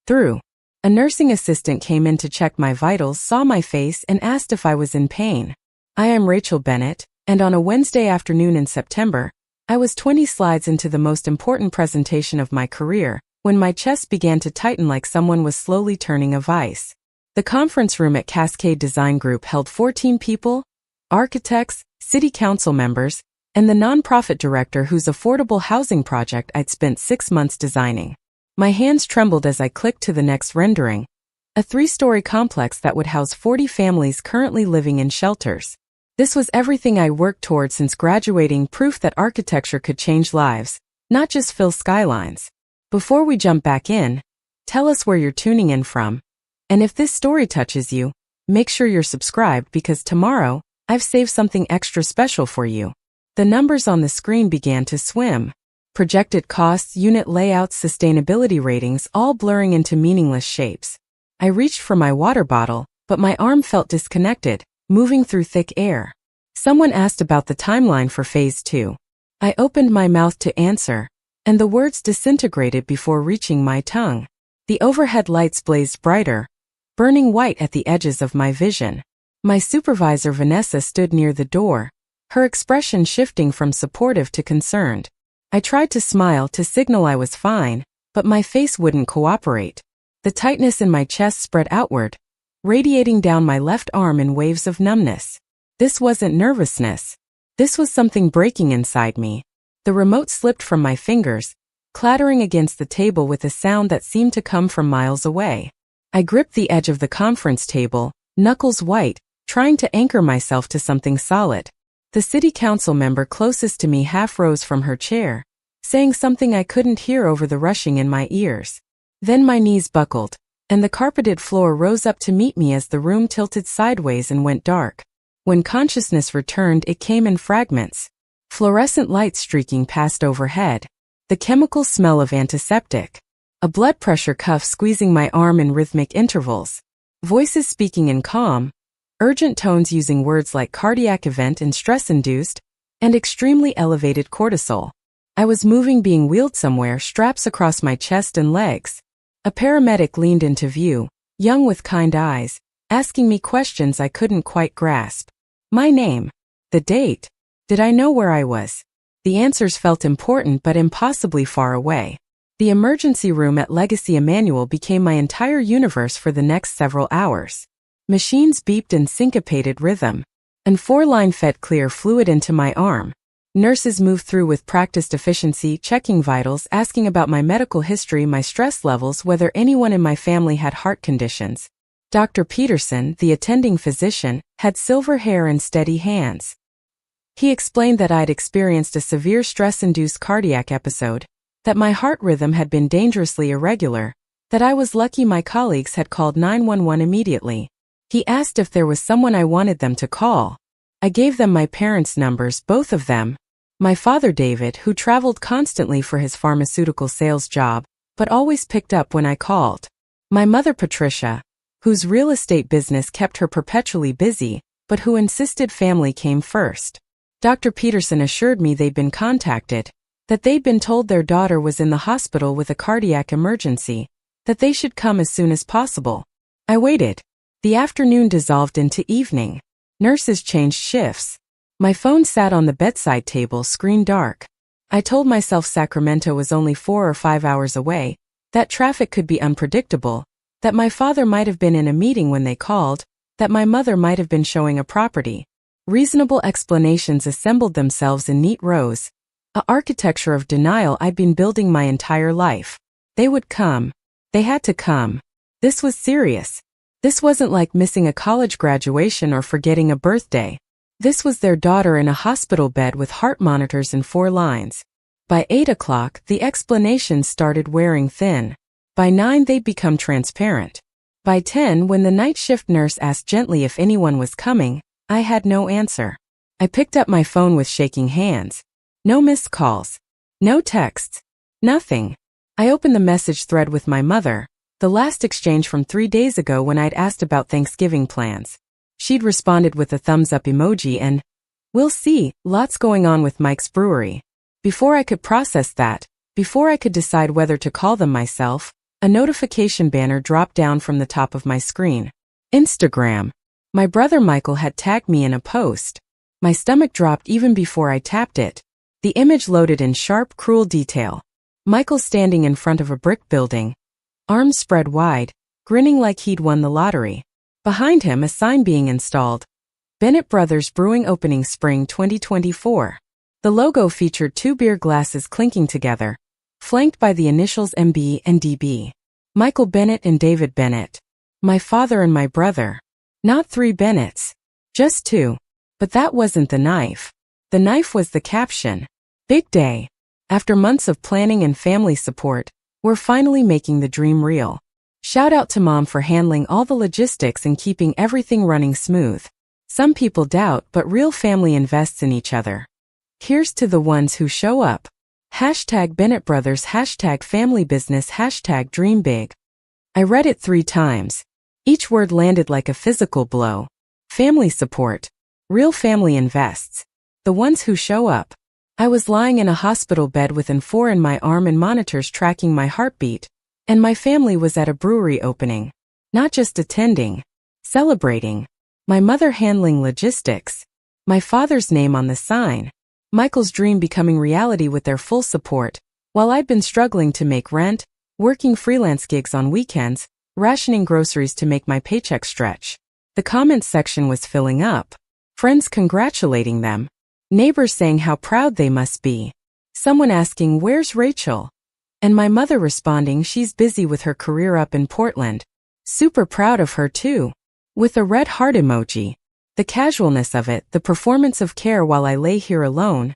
Through. A nursing assistant came in to check my vitals, saw my face, and asked if I was in pain. I am Rachel Bennett, and on a Wednesday afternoon in September, I was 20 slides into the most important presentation of my career, when my chest began to tighten like someone was slowly turning a vice. The conference room at Cascade Design Group held 14 people, architects, city council members, and the nonprofit director whose affordable housing project I'd spent 6 months designing. My hands trembled as I clicked to the next rendering, a 3-story complex that would house 40 families currently living in shelters. This was everything I worked toward since graduating, proof that architecture could change lives, not just fill skylines. Before we jump back in, tell us where you're tuning in from. And if this story touches you, make sure you're subscribed because tomorrow, I've saved something extra special for you. The numbers on the screen began to swim. Projected costs, unit layouts, sustainability ratings, all blurring into meaningless shapes. I reached for my water bottle, but my arm felt disconnected, moving through thick air. Someone asked about the timeline for Phase 2. I opened my mouth to answer, and the words disintegrated before reaching my tongue. The overhead lights blazed brighter, burning white at the edges of my vision. My supervisor Vanessa stood near the door, her expression shifting from supportive to concerned. I tried to smile to signal I was fine, but my face wouldn't cooperate. The tightness in my chest spread outward, radiating down my left arm in waves of numbness. This wasn't nervousness. This was something breaking inside me. The remote slipped from my fingers, clattering against the table with a sound that seemed to come from miles away. I gripped the edge of the conference table, knuckles white, trying to anchor myself to something solid. The city council member closest to me half rose from her chair, saying something I couldn't hear over the rushing in my ears. Then my knees buckled, and the carpeted floor rose up to meet me as the room tilted sideways and went dark. When consciousness returned, it came in fragments. Fluorescent lights streaking past overhead. The chemical smell of antiseptic. A blood pressure cuff squeezing my arm in rhythmic intervals. Voices speaking in calm, urgent tones using words like cardiac event and stress-induced, and extremely elevated cortisol. I was moving, being wheeled somewhere, straps across my chest and legs. A paramedic leaned into view, young with kind eyes, asking me questions I couldn't quite grasp. My name. The date. Did I know where I was? The answers felt important but impossibly far away. The emergency room at Legacy Emanuel became my entire universe for the next several hours. Machines beeped in syncopated rhythm, and 4-line fed clear fluid into my arm. Nurses moved through with practiced efficiency, checking vitals, asking about my medical history, my stress levels, whether anyone in my family had heart conditions. Dr. Peterson, the attending physician, had silver hair and steady hands. He explained that I'd experienced a severe stress-induced cardiac episode, that my heart rhythm had been dangerously irregular, that I was lucky my colleagues had called 911 immediately. He asked if there was someone I wanted them to call. I gave them my parents' numbers, both of them. My father David, who traveled constantly for his pharmaceutical sales job, but always picked up when I called. My mother Patricia, whose real estate business kept her perpetually busy, but who insisted family came first. Dr. Peterson assured me they'd been contacted, that they'd been told their daughter was in the hospital with a cardiac emergency, that they should come as soon as possible. I waited. The afternoon dissolved into evening. Nurses changed shifts. My phone sat on the bedside table, screen dark. I told myself Sacramento was only 4 or 5 hours away, that traffic could be unpredictable, that my father might have been in a meeting when they called, that my mother might have been showing a property. Reasonable explanations assembled themselves in neat rows, an architecture of denial I'd been building my entire life. They would come. They had to come. This was serious. This wasn't like missing a college graduation or forgetting a birthday. This was their daughter in a hospital bed with heart monitors and 4 lines. By 8 o'clock, the explanations started wearing thin. By 9, they'd become transparent. By 10, when the night shift nurse asked gently if anyone was coming, I had no answer. I picked up my phone with shaking hands. No missed calls. No texts. Nothing. I opened the message thread with my mother, the last exchange from 3 days ago when I'd asked about Thanksgiving plans. She'd responded with a thumbs-up emoji and, "We'll see, lots going on with Mike's Brewery." Before I could process that, before I could decide whether to call them myself, A notification banner dropped down from the top of my screen. Instagram. My brother Michael had tagged me in a post. My stomach dropped even before I tapped it. The image loaded in sharp, cruel detail. Michael standing in front of a brick building, arms spread wide, grinning like he'd won the lottery. Behind him, a sign being installed. Bennett Brothers Brewing opening spring 2024. The logo featured two beer glasses clinking together, flanked by the initials MB and DB. Michael Bennett and David Bennett. My father and my brother. Not 3 Bennetts. Just 2. But that wasn't the knife. The knife was the caption. Big day. After months of planning and family support, we're finally making the dream real. Shout out to Mom for handling all the logistics and keeping everything running smooth. Some people doubt, but real family invests in each other. Here's to the ones who show up. Hashtag Bennett Brothers, hashtag family business, hashtag dream big. I read it 3 times. Each word landed like a physical blow. Family support. Real family invests. The ones who show up. I was lying in a hospital bed with an 4 in my arm and monitors tracking my heartbeat, and my family was at a brewery opening. Not just attending. Celebrating. My mother handling logistics. My father's name on the sign. Michael's dream becoming reality with their full support, while I'd been struggling to make rent, working freelance gigs on weekends, rationing groceries to make my paycheck stretch. The comments section was filling up. Friends congratulating them. Neighbors saying how proud they must be. Someone asking, "Where's Rachel?" And my mother responding, "She's busy with her career up in Portland. Super proud of her too." With a red heart emoji. The casualness of it, the performance of care while I lay here alone,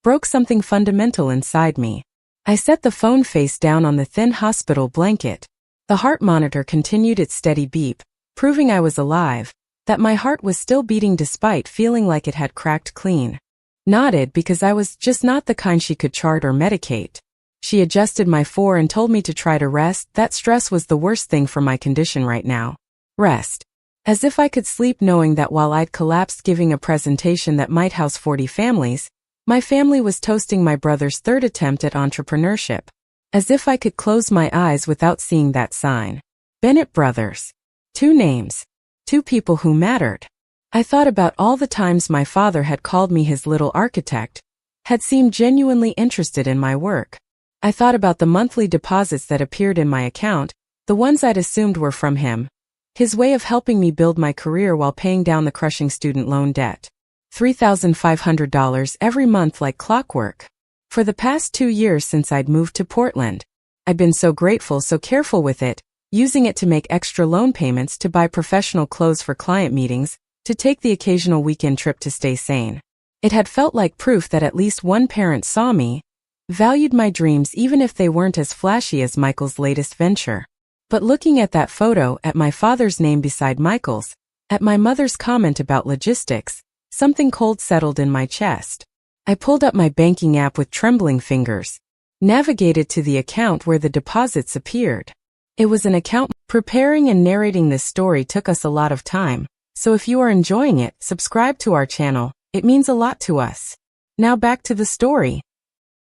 broke something fundamental inside me. I set the phone face down on the thin hospital blanket. The heart monitor continued its steady beep, proving I was alive, that my heart was still beating despite feeling like it had cracked clean. Nodded because I was just not the kind she could chart or medicate. She adjusted my 4 and told me to try to rest. That stress was the worst thing for my condition right now. Rest. As if I could sleep knowing that while I'd collapsed giving a presentation that might house 40 families, my family was toasting my brother's 3rd attempt at entrepreneurship. As if I could close my eyes without seeing that sign. Bennett Brothers. 2 names. 2 people who mattered. I thought about all the times my father had called me his little architect, had seemed genuinely interested in my work. I thought about the monthly deposits that appeared in my account, the ones I'd assumed were from him. His way of helping me build my career while paying down the crushing student loan debt. $3,500 every month like clockwork. For the past 2 years since I'd moved to Portland, I'd been so grateful, so careful with it, using it to make extra loan payments, to buy professional clothes for client meetings, to take the occasional weekend trip to stay sane. It had felt like proof that at least one parent saw me, valued my dreams even if they weren't as flashy as Michael's latest venture. But looking at that photo, at my father's name beside Michael's, at my mother's comment about logistics, something cold settled in my chest. I pulled up my banking app with trembling fingers, navigated to the account where the deposits appeared. It was an account. Preparing and narrating this story took us a lot of time, so if you are enjoying it, subscribe to our channel, it means a lot to us. Now back to the story.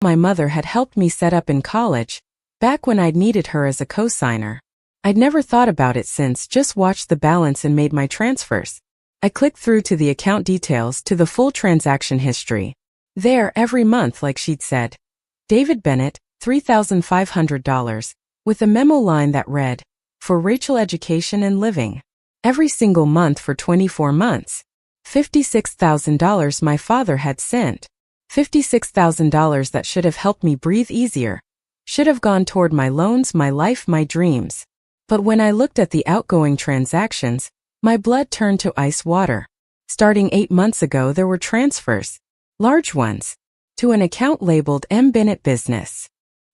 My mother had helped me set up in college, back when I'd needed her as a co-signer. I'd never thought about it since, just watched the balance and made my transfers. I clicked through to the account details, to the full transaction history. There, every month, like she'd said. David Bennett, $3,500, with a memo line that read, "For Rachel education and living." Every single month for 24 months. $56,000 my father had sent. $56,000 that should have helped me breathe easier. Should have gone toward my loans, my life, my dreams. But when I looked at the outgoing transactions, my blood turned to ice water. Starting 8 months ago, there were transfers. Large ones. To an account labeled M. Bennett Business.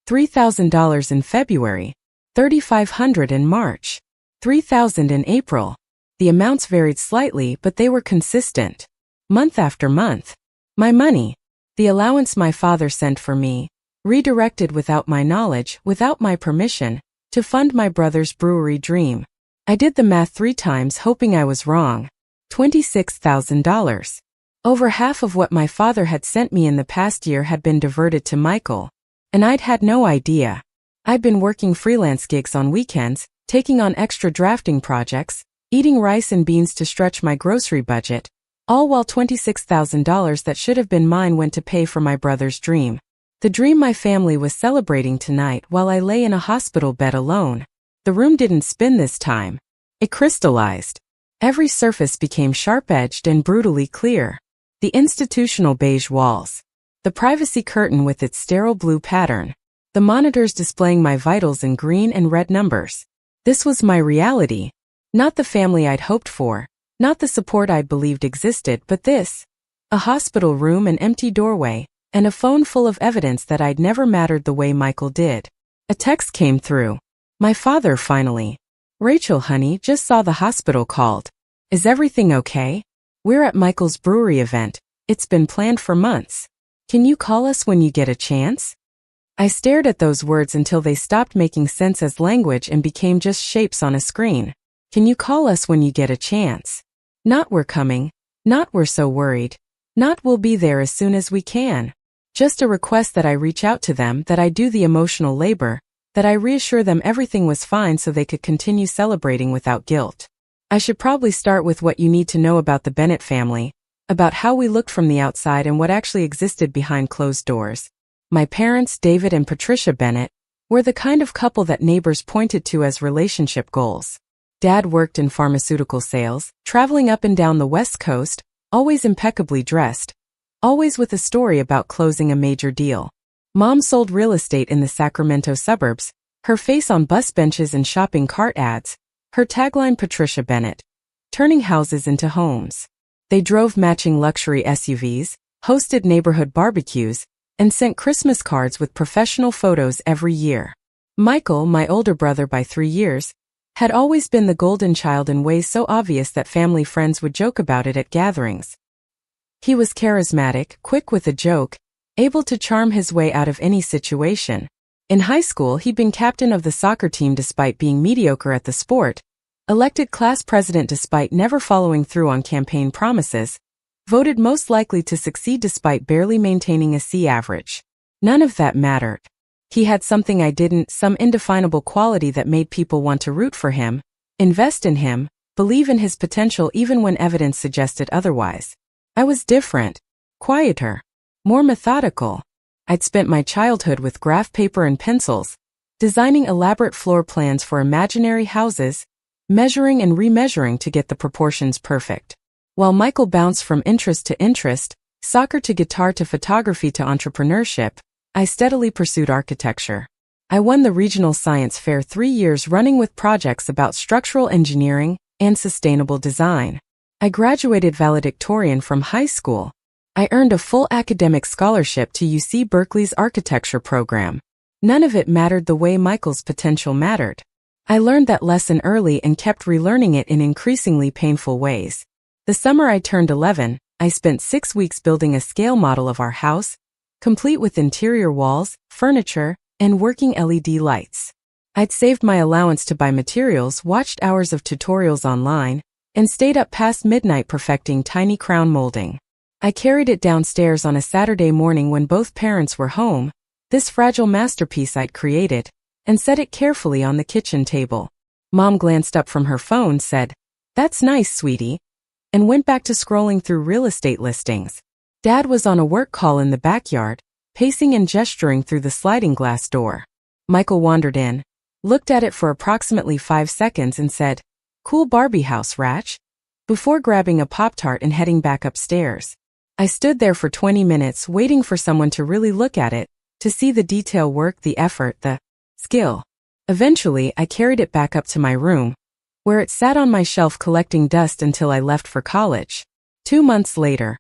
$3,000 in February. $3,500 in March. $3,000 in April. The amounts varied slightly, but they were consistent. Month after month. My money. The allowance my father sent for me, redirected without my knowledge, without my permission, to fund my brother's brewery dream. I did the math 3 times, hoping I was wrong. $26,000. Over half of what my father had sent me in the past year had been diverted to Michael, and I'd had no idea. I'd been working freelance gigs on weekends, taking on extra drafting projects, eating rice and beans to stretch my grocery budget, all while $26,000 that should have been mine went to pay for my brother's dream. The dream my family was celebrating tonight while I lay in a hospital bed alone. The room didn't spin this time. It crystallized. Every surface became sharp-edged and brutally clear. The institutional beige walls. The privacy curtain with its sterile blue pattern. The monitors displaying my vitals in green and red numbers. This was my reality. Not the family I'd hoped for. Not the support I'd believed existed, but this. A hospital room, an empty doorway, and a phone full of evidence that I'd never mattered the way Michael did. A text came through. My father, finally. Rachel, honey, just saw the hospital called. Is everything okay? We're at Michael's brewery event. It's been planned for months. Can you call us when you get a chance? I stared at those words until they stopped making sense as language and became just shapes on a screen. Can you call us when you get a chance? Not we're coming. Not we're so worried. Not we'll be there as soon as we can. Just a request that I reach out to them, that I do the emotional labor, that I reassure them everything was fine so they could continue celebrating without guilt. I should probably start with what you need to know about the Bennett family, about how we looked from the outside and what actually existed behind closed doors. My parents, David and Patricia Bennett, were the kind of couple that neighbors pointed to as relationship goals. Dad worked in pharmaceutical sales, traveling up and down the West Coast, always impeccably dressed, always with a story about closing a major deal. Mom sold real estate in the Sacramento suburbs, her face on bus benches and shopping cart ads, her tagline Patricia Bennett, turning houses into homes. They drove matching luxury SUVs, hosted neighborhood barbecues, and sent Christmas cards with professional photos every year. Michael, my older brother by 3 years, had always been the golden child in ways so obvious that family friends would joke about it at gatherings. He was charismatic, quick with a joke, able to charm his way out of any situation. In high school, he'd been captain of the soccer team despite being mediocre at the sport, elected class president despite never following through on campaign promises, voted most likely to succeed despite barely maintaining a C average. None of that mattered. He had something I didn't, some indefinable quality that made people want to root for him, invest in him, believe in his potential even when evidence suggested otherwise. I was different, quieter, more methodical. I'd spent my childhood with graph paper and pencils, designing elaborate floor plans for imaginary houses, measuring and remeasuring to get the proportions perfect. While Michael bounced from interest to interest, soccer to guitar to photography to entrepreneurship, I steadily pursued architecture. I won the regional science fair 3 years running with projects about structural engineering and sustainable design. I graduated valedictorian from high school. I earned a full academic scholarship to UC Berkeley's architecture program. None of it mattered the way Michael's potential mattered. I learned that lesson early and kept relearning it in increasingly painful ways. The summer I turned 11, I spent 6 weeks building a scale model of our house, complete with interior walls, furniture, and working LED lights. I'd saved my allowance to buy materials, watched hours of tutorials online, and stayed up past midnight perfecting tiny crown molding. I carried it downstairs on a Saturday morning when both parents were home, this fragile masterpiece I'd created, and set it carefully on the kitchen table. Mom glanced up from her phone, said, "That's nice, sweetie," and went back to scrolling through real estate listings. Dad was on a work call in the backyard, pacing and gesturing through the sliding glass door. Michael wandered in, looked at it for approximately 5 seconds and said, "Cool Barbie house, Ratch," before grabbing a Pop-Tart and heading back upstairs. I stood there for 20 minutes waiting for someone to really look at it, to see the detail work, the effort, the skill. Eventually, I carried it back up to my room, where it sat on my shelf collecting dust until I left for college. 2 months later,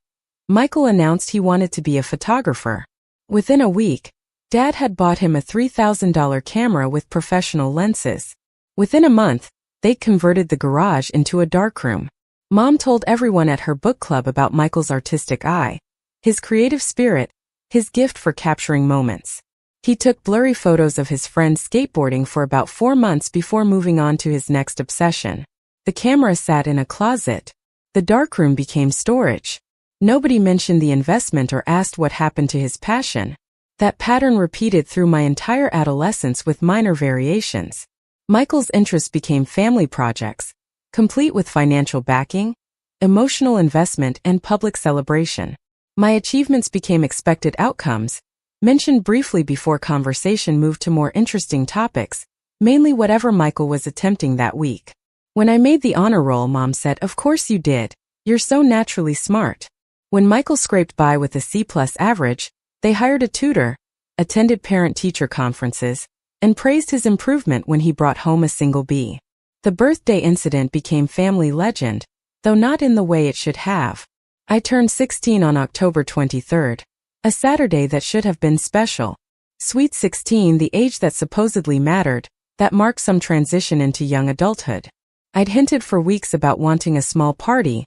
Michael announced he wanted to be a photographer. Within a week, Dad had bought him a $3,000 camera with professional lenses. Within a month, they'd converted the garage into a darkroom. Mom told everyone at her book club about Michael's artistic eye, his creative spirit, his gift for capturing moments. He took blurry photos of his friends skateboarding for about 4 months before moving on to his next obsession. The camera sat in a closet. The darkroom became storage. Nobody mentioned the investment or asked what happened to his passion. That pattern repeated through my entire adolescence with minor variations. Michael's interests became family projects, complete with financial backing, emotional investment, and public celebration. My achievements became expected outcomes, mentioned briefly before conversation moved to more interesting topics, mainly whatever Michael was attempting that week. When I made the honor roll, Mom said, "Of course you did. You're so naturally smart." When Michael scraped by with a C+ average, they hired a tutor, attended parent-teacher conferences, and praised his improvement when he brought home a single B. The birthday incident became family legend, though not in the way it should have. I turned 16 on October 23rd, a Saturday that should have been special. Sweet 16, the age that supposedly mattered, that marked some transition into young adulthood. I'd hinted for weeks about wanting a small party,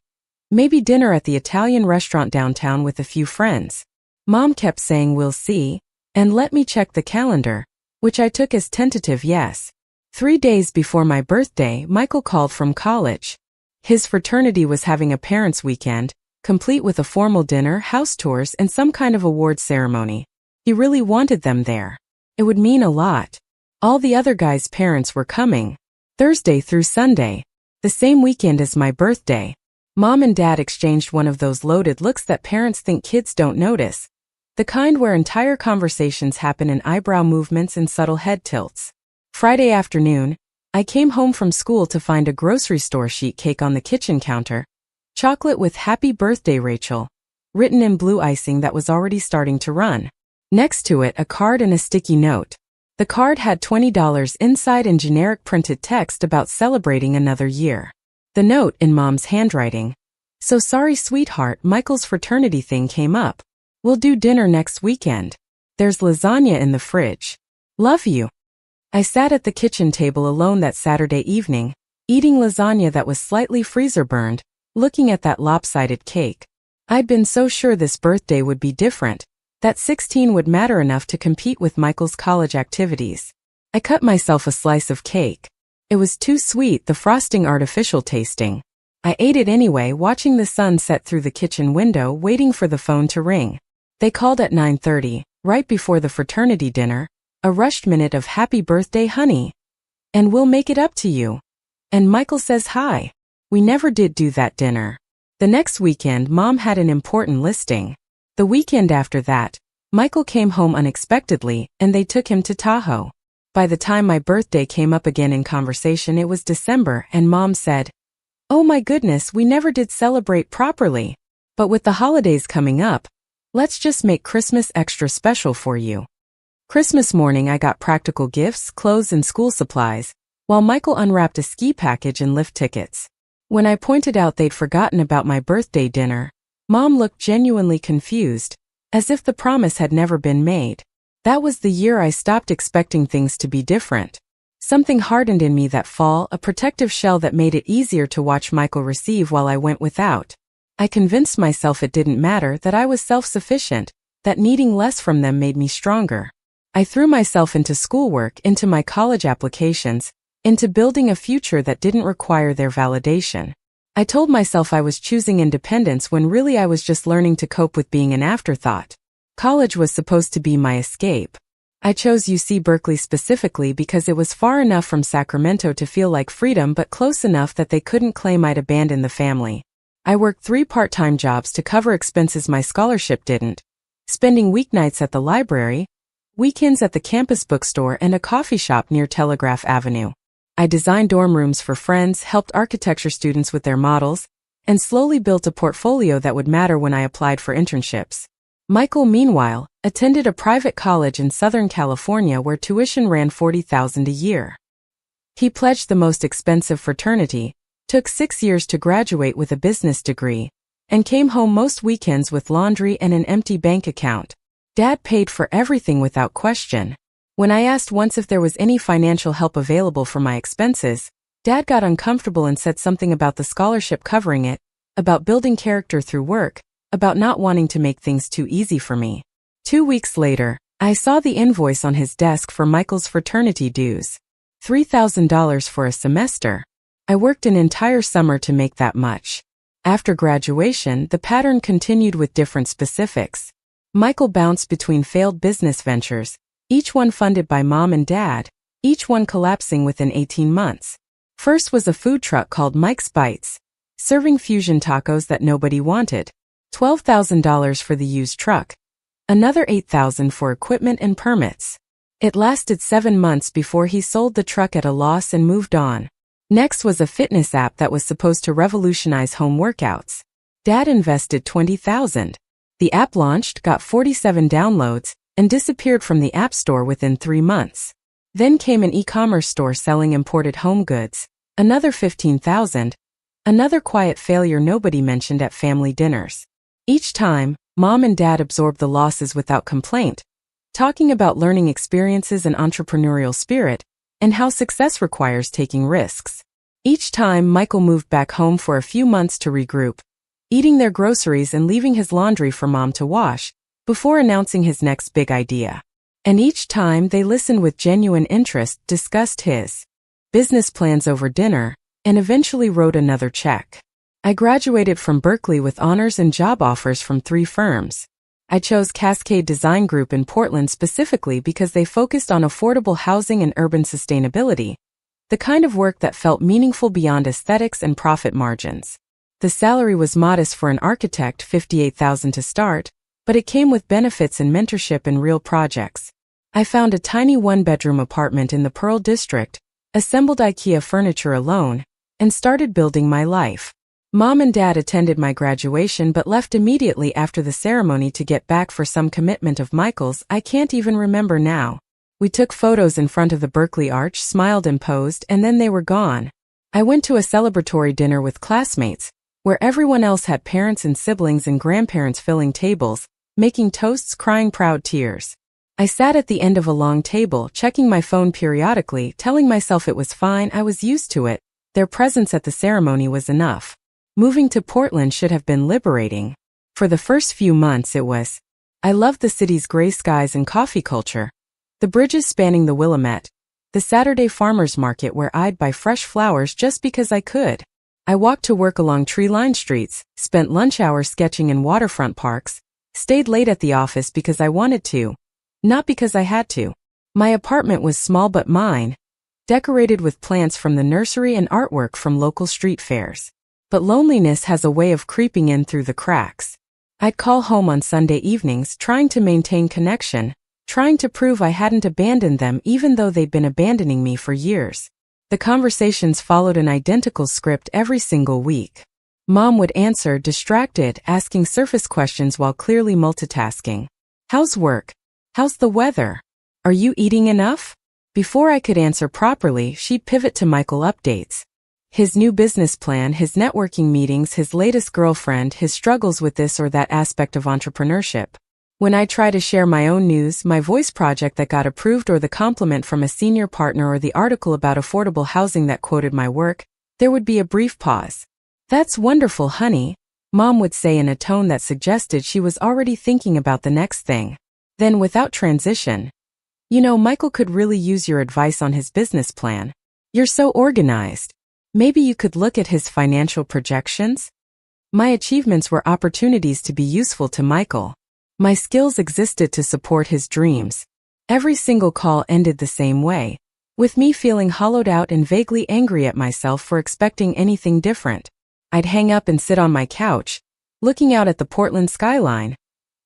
maybe dinner at the Italian restaurant downtown with a few friends. Mom kept saying we'll see, and let me check the calendar, which I took as tentative yes. 3 days before my birthday, Michael called from college. His fraternity was having a parents' weekend, complete with a formal dinner, house tours, and some kind of award ceremony. He really wanted them there. It would mean a lot. All the other guys' parents were coming, Thursday through Sunday, the same weekend as my birthday. Mom and Dad exchanged one of those loaded looks that parents think kids don't notice, the kind where entire conversations happen in eyebrow movements and subtle head tilts. Friday afternoon, I came home from school to find a grocery store sheet cake on the kitchen counter, chocolate with "Happy Birthday, Rachel," written in blue icing that was already starting to run. Next to it, a card and a sticky note. The card had $20 inside and generic printed text about celebrating another year. The note, in Mom's handwriting: "So sorry, sweetheart, Michael's fraternity thing came up. We'll do dinner next weekend. There's lasagna in the fridge. Love you." I sat at the kitchen table alone that Saturday evening, eating lasagna that was slightly freezer burned, looking at that lopsided cake. I'd been so sure this birthday would be different, that 16 would matter enough to compete with Michael's college activities. I cut myself a slice of cake. It was too sweet, the frosting artificial tasting. I ate it anyway, watching the sun set through the kitchen window, waiting for the phone to ring. They called at 9:30, right before the fraternity dinner, a rushed minute of "Happy birthday, honey. And we'll make it up to you. And Michael says hi." We never did do that dinner. The next weekend, Mom had an important listing. The weekend after that, Michael came home unexpectedly, and they took him to Tahoe. By the time my birthday came up again in conversation, it was December, and Mom said, "Oh my goodness, we never did celebrate properly. But with the holidays coming up, let's just make Christmas extra special for you." Christmas morning, I got practical gifts, clothes, and school supplies, while Michael unwrapped a ski package and lift tickets. When I pointed out they'd forgotten about my birthday dinner, Mom looked genuinely confused, as if the promise had never been made. That was the year I stopped expecting things to be different. Something hardened in me that fall, a protective shell that made it easier to watch Michael receive while I went without. I convinced myself it didn't matter, that I was self-sufficient, that needing less from them made me stronger. I threw myself into schoolwork, into my college applications, into building a future that didn't require their validation. I told myself I was choosing independence when really I was just learning to cope with being an afterthought. College was supposed to be my escape. I chose UC Berkeley specifically because it was far enough from Sacramento to feel like freedom, but close enough that they couldn't claim I'd abandoned the family. I worked 3 part-time jobs to cover expenses my scholarship didn't, spending weeknights at the library, weekends at the campus bookstore, and a coffee shop near Telegraph Avenue. I designed dorm rooms for friends, helped architecture students with their models, and slowly built a portfolio that would matter when I applied for internships. Michael, meanwhile, attended a private college in Southern California where tuition ran $40,000 a year. He pledged the most expensive fraternity, took 6 years to graduate with a business degree, and came home most weekends with laundry and an empty bank account. Dad paid for everything without question. When I asked once if there was any financial help available for my expenses, Dad got uncomfortable and said something about the scholarship covering it, about building character through work, about not wanting to make things too easy for me. 2 weeks later, I saw the invoice on his desk for Michael's fraternity dues. $3,000 for a semester. I worked an entire summer to make that much. After graduation, the pattern continued with different specifics. Michael bounced between failed business ventures, each one funded by mom and dad, each one collapsing within 18 months. First was a food truck called Mike's Bites, serving fusion tacos that nobody wanted. $12,000 for the used truck. Another $8,000 for equipment and permits. It lasted 7 months before he sold the truck at a loss and moved on. Next was a fitness app that was supposed to revolutionize home workouts. Dad invested $20,000. The app launched, got 47 downloads, and disappeared from the App Store within 3 months. Then came an e-commerce store selling imported home goods. Another $15,000. Another quiet failure nobody mentioned at family dinners. Each time, mom and dad absorbed the losses without complaint, talking about learning experiences and entrepreneurial spirit, and how success requires taking risks. Each time, Michael moved back home for a few months to regroup, eating their groceries and leaving his laundry for mom to wash, before announcing his next big idea. And each time, they listened with genuine interest, discussed his business plans over dinner, and eventually wrote another check. I graduated from Berkeley with honors and job offers from 3 firms. I chose Cascade Design Group in Portland specifically because they focused on affordable housing and urban sustainability, the kind of work that felt meaningful beyond aesthetics and profit margins. The salary was modest for an architect, $58,000 to start, but it came with benefits and mentorship in real projects. I found a tiny 1-bedroom apartment in the Pearl District, assembled IKEA furniture alone, and started building my life. Mom and dad attended my graduation but left immediately after the ceremony to get back for some commitment of Michael's I can't even remember now. We took photos in front of the Berkeley Arch, smiled and posed, and then they were gone. I went to a celebratory dinner with classmates, where everyone else had parents and siblings and grandparents filling tables, making toasts, crying proud tears. I sat at the end of a long table, checking my phone periodically, telling myself it was fine, I was used to it, their presence at the ceremony was enough. Moving to Portland should have been liberating. For the first few months it was. I loved the city's gray skies and coffee culture. The bridges spanning the Willamette. The Saturday farmers market where I'd buy fresh flowers just because I could. I walked to work along tree-lined streets, spent lunch hours sketching in waterfront parks, stayed late at the office because I wanted to, not because I had to. My apartment was small but mine, decorated with plants from the nursery and artwork from local street fairs. But loneliness has a way of creeping in through the cracks. I'd call home on Sunday evenings trying to maintain connection, trying to prove I hadn't abandoned them even though they'd been abandoning me for years. The conversations followed an identical script every single week. Mom would answer, distracted, asking surface questions while clearly multitasking. How's work? How's the weather? Are you eating enough? Before I could answer properly, she'd pivot to Michael updates. His new business plan, his networking meetings, his latest girlfriend, his struggles with this or that aspect of entrepreneurship. When I try to share my own news, my voice project that got approved or the compliment from a senior partner or the article about affordable housing that quoted my work, there would be a brief pause. That's wonderful, honey, Mom would say in a tone that suggested she was already thinking about the next thing. Then without transition, you know, Michael could really use your advice on his business plan. You're so organized. Maybe you could look at his financial projections? My achievements were opportunities to be useful to Michael. My skills existed to support his dreams. Every single call ended the same way, with me feeling hollowed out and vaguely angry at myself for expecting anything different. I'd hang up and sit on my couch, looking out at the Portland skyline,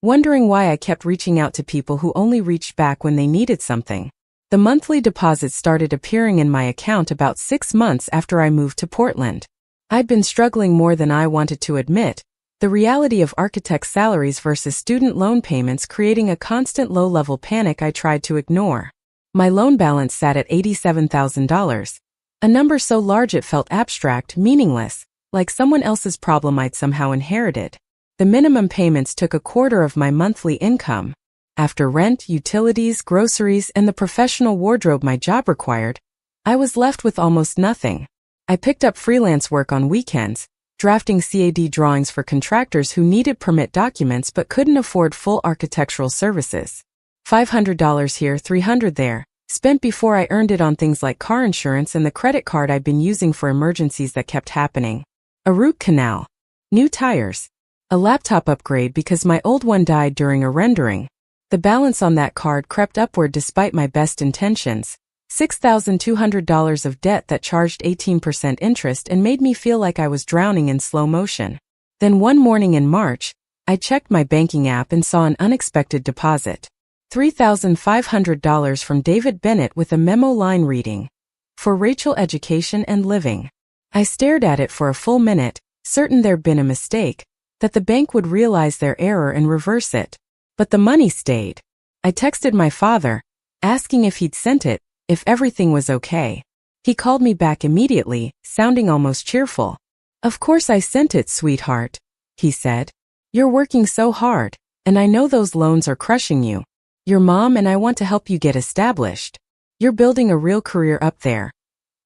wondering why I kept reaching out to people who only reached back when they needed something. The monthly deposits started appearing in my account about 6 months after I moved to Portland. I'd been struggling more than I wanted to admit, the reality of architect salaries versus student loan payments creating a constant low-level panic I tried to ignore. My loan balance sat at $87,000, a number so large it felt abstract, meaningless, like someone else's problem I'd somehow inherited. The minimum payments took a quarter of my monthly income. After rent, utilities, groceries, and the professional wardrobe my job required, I was left with almost nothing. I picked up freelance work on weekends, drafting CAD drawings for contractors who needed permit documents but couldn't afford full architectural services. $500 here, $300 there, spent before I earned it on things like car insurance and the credit card I'd been using for emergencies that kept happening. A root canal. New tires. A laptop upgrade because my old one died during a rendering. The balance on that card crept upward despite my best intentions. $6,200 of debt that charged 18% interest and made me feel like I was drowning in slow motion. Then one morning in March, I checked my banking app and saw an unexpected deposit. $3,500 from David Bennett with a memo line reading, "For Rachel Education and Living." I stared at it for a full minute, certain there'd been a mistake, that the bank would realize their error and reverse it. But the money stayed. I texted my father, asking if he'd sent it, if everything was okay. He called me back immediately, sounding almost cheerful. "Of course I sent it, sweetheart," he said. "You're working so hard, and I know those loans are crushing you. Your mom and I want to help you get established. You're building a real career up there,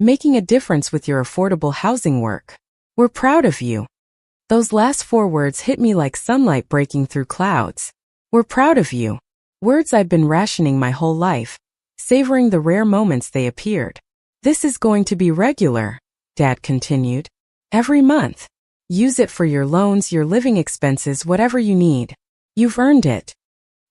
making a difference with your affordable housing work. We're proud of you." Those last 4 words hit me like sunlight breaking through clouds. We're proud of you. Words I've been rationing my whole life, savoring the rare moments they appeared. "This is going to be regular," Dad continued. "Every month. Use it for your loans, your living expenses, whatever you need. You've earned it."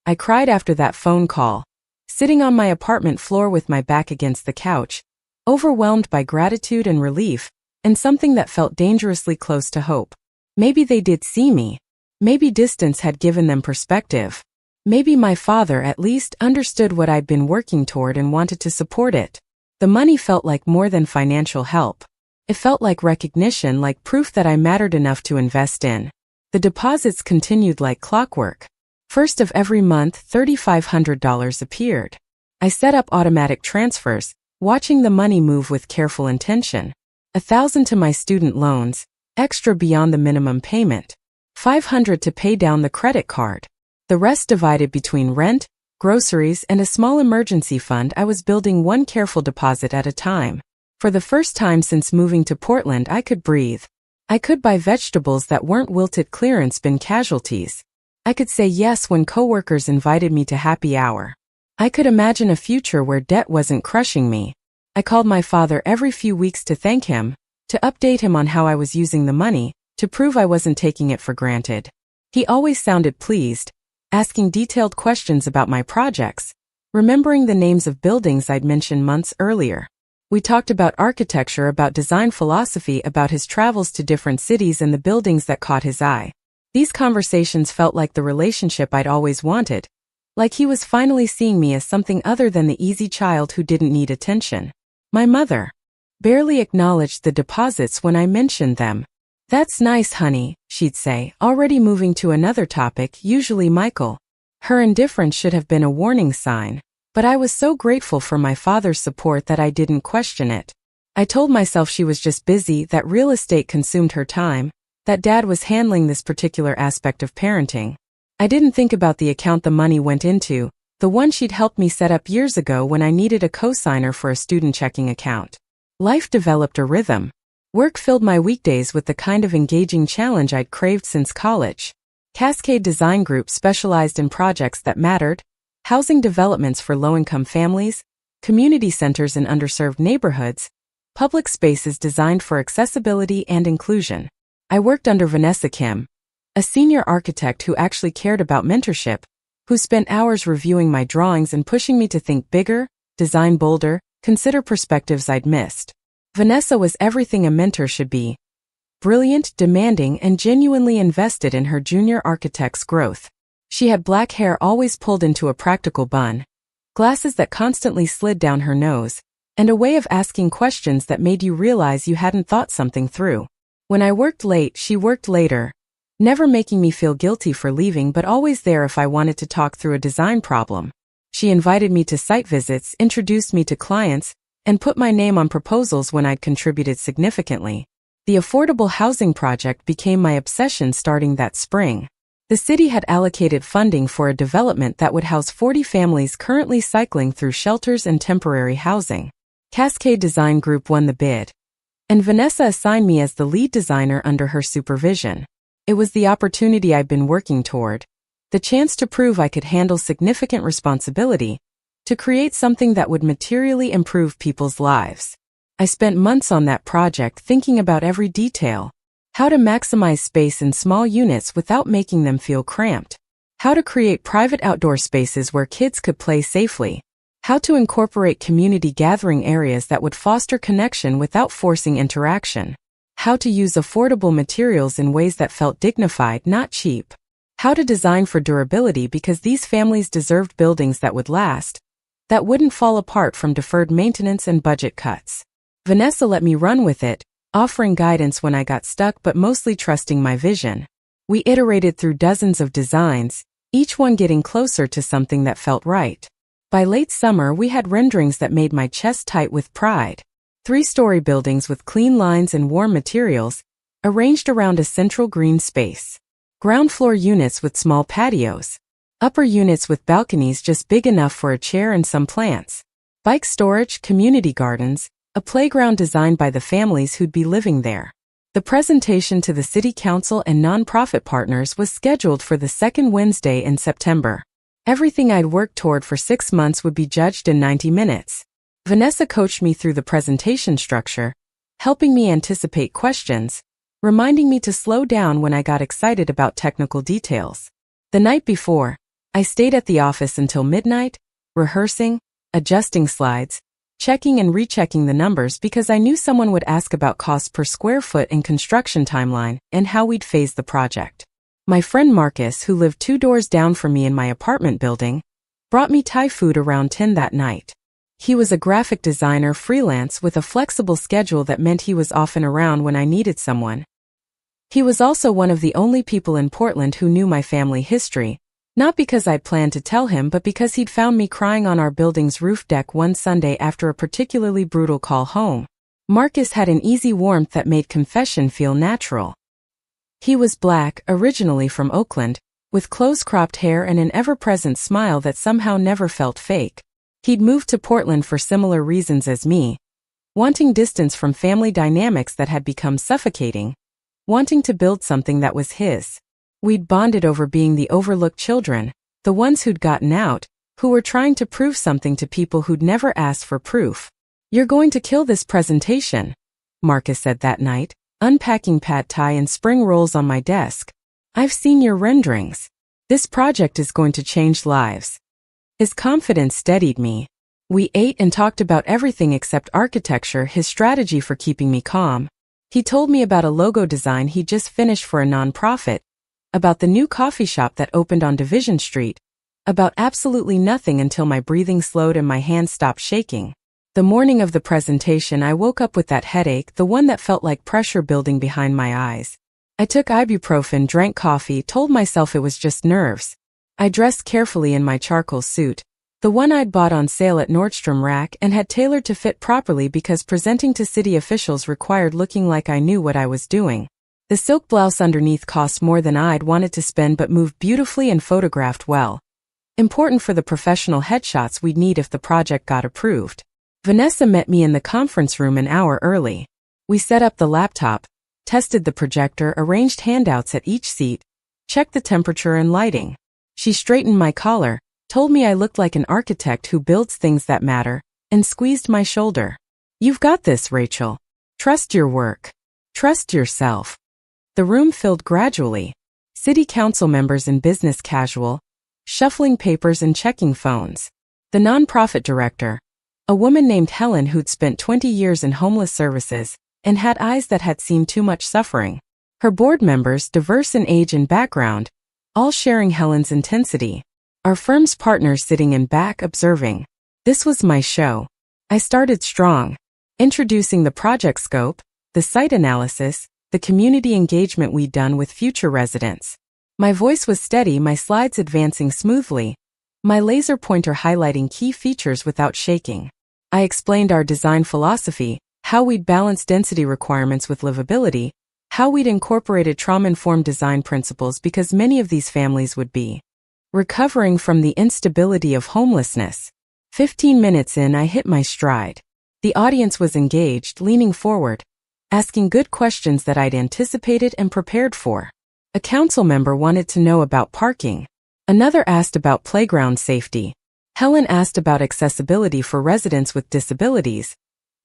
I cried after that phone call, sitting on my apartment floor with my back against the couch, overwhelmed by gratitude and relief, and something that felt dangerously close to hope. Maybe they did see me. Maybe distance had given them perspective. Maybe my father at least understood what I'd been working toward and wanted to support it. The money felt like more than financial help. It felt like recognition, like proof that I mattered enough to invest in. The deposits continued like clockwork. First of every month, $3,500 appeared. I set up automatic transfers, watching the money move with careful intention. $1,000 to my student loans, extra beyond the minimum payment. $500 to pay down the credit card. The rest divided between rent, groceries, and a small emergency fund. I was building one careful deposit at a time. For the first time since moving to Portland, I could breathe. I could buy vegetables that weren't wilted clearance bin casualties. I could say yes when coworkers invited me to happy hour. I could imagine a future where debt wasn't crushing me. I called my father every few weeks to thank him, to update him on how I was using the money, to prove I wasn't taking it for granted. He always sounded pleased, asking detailed questions about my projects, remembering the names of buildings I'd mentioned months earlier. We talked about architecture, about design philosophy, about his travels to different cities and the buildings that caught his eye. These conversations felt like the relationship I'd always wanted, like he was finally seeing me as something other than the easy child who didn't need attention. My mother barely acknowledged the deposits when I mentioned them. "That's nice, honey," she'd say, already moving to another topic, usually Michael. Her indifference should have been a warning sign, but I was so grateful for my father's support that I didn't question it. I told myself she was just busy, that real estate consumed her time, that Dad was handling this particular aspect of parenting. I didn't think about the account the money went into, the one she'd helped me set up years ago when I needed a cosigner for a student checking account. Life developed a rhythm. Work filled my weekdays with the kind of engaging challenge I'd craved since college. Cascade Design Group specialized in projects that mattered: housing developments for low-income families, community centers in underserved neighborhoods, public spaces designed for accessibility and inclusion. I worked under Vanessa Kim, a senior architect who actually cared about mentorship, who spent hours reviewing my drawings and pushing me to think bigger, design bolder, consider perspectives I'd missed. Vanessa was everything a mentor should be: brilliant, demanding, and genuinely invested in her junior architect's growth. She had black hair always pulled into a practical bun, glasses that constantly slid down her nose, and a way of asking questions that made you realize you hadn't thought something through. When I worked late, she worked later, never making me feel guilty for leaving but always there if I wanted to talk through a design problem. She invited me to site visits, introduced me to clients, and put my name on proposals when I'd contributed significantly. The affordable housing project became my obsession starting that spring. The city had allocated funding for a development that would house 40 families currently cycling through shelters and temporary housing. Cascade Design Group won the bid, and Vanessa assigned me as the lead designer under her supervision. It was the opportunity I'd been working toward, the chance to prove I could handle significant responsibility, to create something that would materially improve people's lives. I spent months on that project thinking about every detail: how to maximize space in small units without making them feel cramped, how to create private outdoor spaces where kids could play safely, how to incorporate community gathering areas that would foster connection without forcing interaction, how to use affordable materials in ways that felt dignified, not cheap, how to design for durability because these families deserved buildings that would last, that wouldn't fall apart from deferred maintenance and budget cuts. Vanessa let me run with it, offering guidance when I got stuck but mostly trusting my vision. We iterated through dozens of designs, each one getting closer to something that felt right. By late summer, we had renderings that made my chest tight with pride. 3-story buildings with clean lines and warm materials, arranged around a central green space. Ground floor units with small patios. Upper units with balconies just big enough for a chair and some plants. Bike storage, community gardens, a playground designed by the families who'd be living there. The presentation to the city council and nonprofit partners was scheduled for the second Wednesday in September. Everything I'd worked toward for 6 months would be judged in 90 minutes. Vanessa coached me through the presentation structure, helping me anticipate questions, reminding me to slow down when I got excited about technical details. The night before, I stayed at the office until midnight, rehearsing, adjusting slides, checking and rechecking the numbers because I knew someone would ask about cost per square foot and construction timeline and how we'd phase the project. My friend Marcus, who lived 2 doors down from me in my apartment building, brought me Thai food around 10 that night. He was a graphic designer freelance with a flexible schedule that meant he was often around when I needed someone. He was also one of the only people in Portland who knew my family history, not because I'd planned to tell him but because he'd found me crying on our building's roof deck one Sunday after a particularly brutal call home. Marcus had an easy warmth that made confession feel natural. He was black, originally from Oakland, with close-cropped hair and an ever-present smile that somehow never felt fake. He'd moved to Portland for similar reasons as me, wanting distance from family dynamics that had become suffocating, wanting to build something that was his. We'd bonded over being the overlooked children, the ones who'd gotten out, who were trying to prove something to people who'd never asked for proof. "You're going to kill this presentation," Marcus said that night, unpacking pad thai and spring rolls on my desk. "I've seen your renderings. This project is going to change lives." His confidence steadied me. We ate and talked about everything except architecture, his strategy for keeping me calm. He told me about a logo design he'd just finished for a nonprofit, about the new coffee shop that opened on Division Street, about absolutely nothing until my breathing slowed and my hands stopped shaking. The morning of the presentation, I woke up with that headache, the one that felt like pressure building behind my eyes. I took ibuprofen, drank coffee, told myself it was just nerves. I dressed carefully in my charcoal suit, the one I'd bought on sale at Nordstrom Rack and had tailored to fit properly because presenting to city officials required looking like I knew what I was doing. The silk blouse underneath cost more than I'd wanted to spend but moved beautifully and photographed well. Important for the professional headshots we'd need if the project got approved. Vanessa met me in the conference room an hour early. We set up the laptop, tested the projector, arranged handouts at each seat, checked the temperature and lighting. She straightened my collar, told me I looked like an architect who builds things that matter, and squeezed my shoulder. "You've got this, Rachel. Trust your work. Trust yourself." The room filled gradually. City council members in business casual, shuffling papers and checking phones. The nonprofit director, a woman named Helen who'd spent 20 years in homeless services and had eyes that had seen too much suffering. Her board members, diverse in age and background, all sharing Helen's intensity. Our firm's partners sitting in back observing. This was my show. I started strong, introducing the project scope, the site analysis, the community engagement we'd done with future residents. My voice was steady, my slides advancing smoothly, my laser pointer highlighting key features without shaking. I explained our design philosophy, how we'd balance density requirements with livability, how we'd incorporated trauma-informed design principles because many of these families would be recovering from the instability of homelessness. 15 minutes in, I hit my stride. The audience was engaged, leaning forward, asking good questions that I'd anticipated and prepared for. A council member wanted to know about parking. Another asked about playground safety. Helen asked about accessibility for residents with disabilities,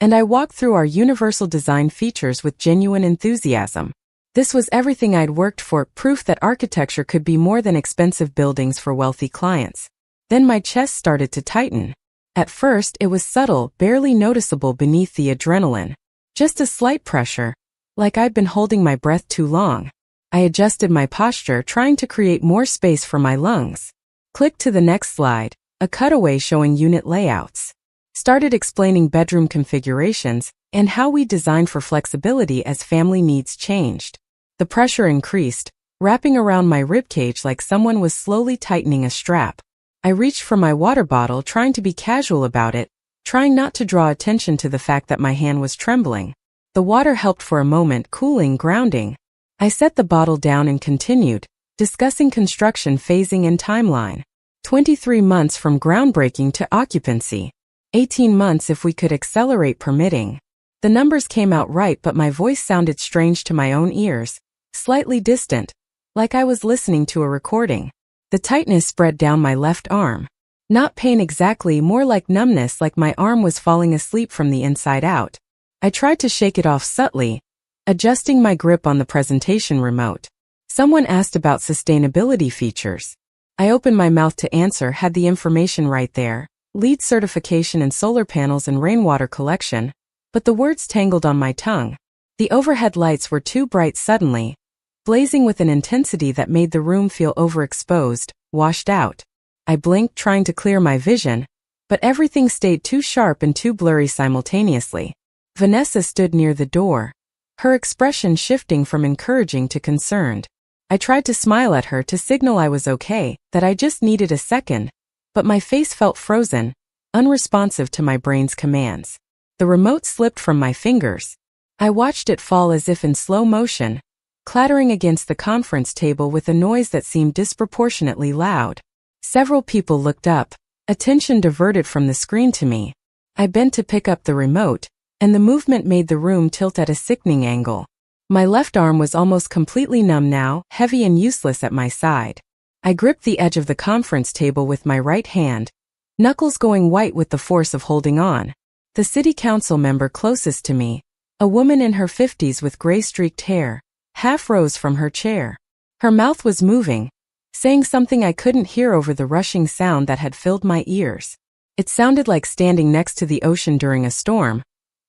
and I walked through our universal design features with genuine enthusiasm. This was everything I'd worked for, proof that architecture could be more than expensive buildings for wealthy clients. Then my chest started to tighten. At first, it was subtle, barely noticeable beneath the adrenaline. Just a slight pressure, like I'd been holding my breath too long. I adjusted my posture, trying to create more space for my lungs. Click to the next slide, a cutaway showing unit layouts. Started explaining bedroom configurations and how we designed for flexibility as family needs changed. The pressure increased, wrapping around my ribcage like someone was slowly tightening a strap. I reached for my water bottle, trying to be casual about it, trying not to draw attention to the fact that my hand was trembling. The water helped for a moment, cooling, grounding. I set the bottle down and continued, discussing construction phasing and timeline. 23 months from groundbreaking to occupancy. 18 months if we could accelerate permitting. The numbers came out right, but my voice sounded strange to my own ears, slightly distant, like I was listening to a recording. The tightness spread down my left arm. Not pain exactly, more like numbness, like my arm was falling asleep from the inside out. I tried to shake it off subtly, adjusting my grip on the presentation remote. Someone asked about sustainability features. I opened my mouth to answer, had the information right there, LEED certification and solar panels and rainwater collection, but the words tangled on my tongue. The overhead lights were too bright suddenly, blazing with an intensity that made the room feel overexposed, washed out. I blinked, trying to clear my vision, but everything stayed too sharp and too blurry simultaneously. Vanessa stood near the door, her expression shifting from encouraging to concerned. I tried to smile at her to signal I was okay, that I just needed a second, but my face felt frozen, unresponsive to my brain's commands. The remote slipped from my fingers. I watched it fall as if in slow motion, clattering against the conference table with a noise that seemed disproportionately loud. Several people looked up, attention diverted from the screen to me. I bent to pick up the remote, and the movement made the room tilt at a sickening angle. My left arm was almost completely numb now, heavy and useless at my side. I gripped the edge of the conference table with my right hand, knuckles going white with the force of holding on. The city council member closest to me, a woman in her 50s with gray-streaked hair, half rose from her chair. Her mouth was moving, saying something I couldn't hear over the rushing sound that had filled my ears. It sounded like standing next to the ocean during a storm,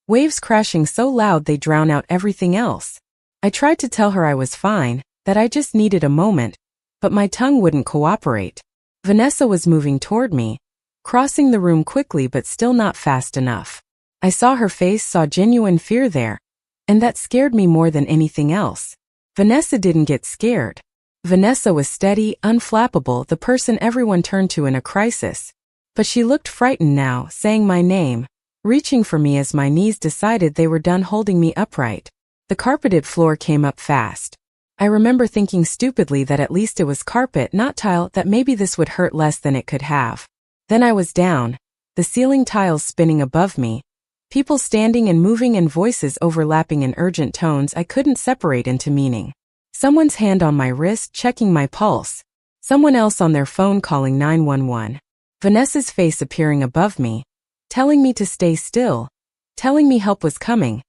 waves crashing so loud they drown out everything else. I tried to tell her I was fine, that I just needed a moment, but my tongue wouldn't cooperate. Vanessa was moving toward me, crossing the room quickly but still not fast enough. I saw her face, saw genuine fear there, and that scared me more than anything else. Vanessa didn't get scared. Vanessa was steady, unflappable, the person everyone turned to in a crisis. But she looked frightened now, saying my name, reaching for me as my knees decided they were done holding me upright. The carpeted floor came up fast. I remember thinking stupidly that at least it was carpet, not tile, that maybe this would hurt less than it could have. Then I was down, the ceiling tiles spinning above me, people standing and moving and voices overlapping in urgent tones I couldn't separate into meaning. Someone's hand on my wrist checking my pulse. Someone else on their phone calling 911. Vanessa's face appearing above me, telling me to stay still, telling me help was coming,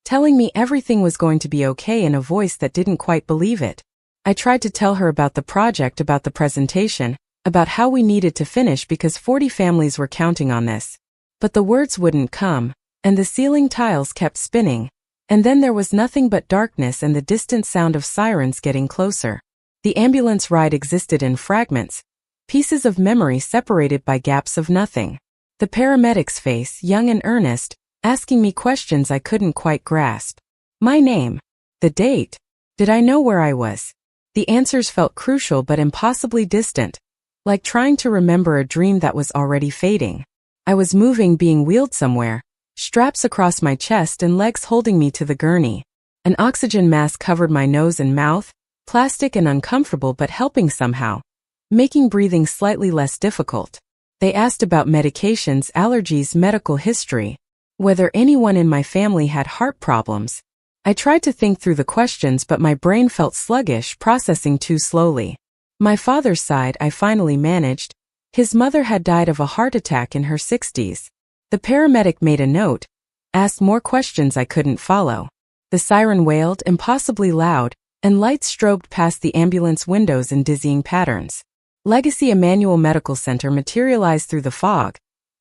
telling me everything was going to be okay in a voice that didn't quite believe it. I tried to tell her about the project, about the presentation, about how we needed to finish because 40 families were counting on this. But the words wouldn't come, and the ceiling tiles kept spinning, and then there was nothing but darkness and the distant sound of sirens getting closer. The ambulance ride existed in fragments, pieces of memory separated by gaps of nothing. The paramedic's face, young and earnest, asking me questions I couldn't quite grasp. My name. The date. Did I know where I was? The answers felt crucial but impossibly distant, like trying to remember a dream that was already fading. I was moving, being wheeled somewhere, straps across my chest and legs holding me to the gurney. An oxygen mask covered my nose and mouth, plastic and uncomfortable but helping somehow, making breathing slightly less difficult. They asked about medications, allergies, medical history, whether anyone in my family had heart problems. I tried to think through the questions but my brain felt sluggish, processing too slowly. My father's side I finally managed. His mother had died of a heart attack in her 60s. The paramedic made a note, asked more questions I couldn't follow. The siren wailed, impossibly loud, and lights strobed past the ambulance windows in dizzying patterns. Legacy Emmanuel Medical Center materialized through the fog,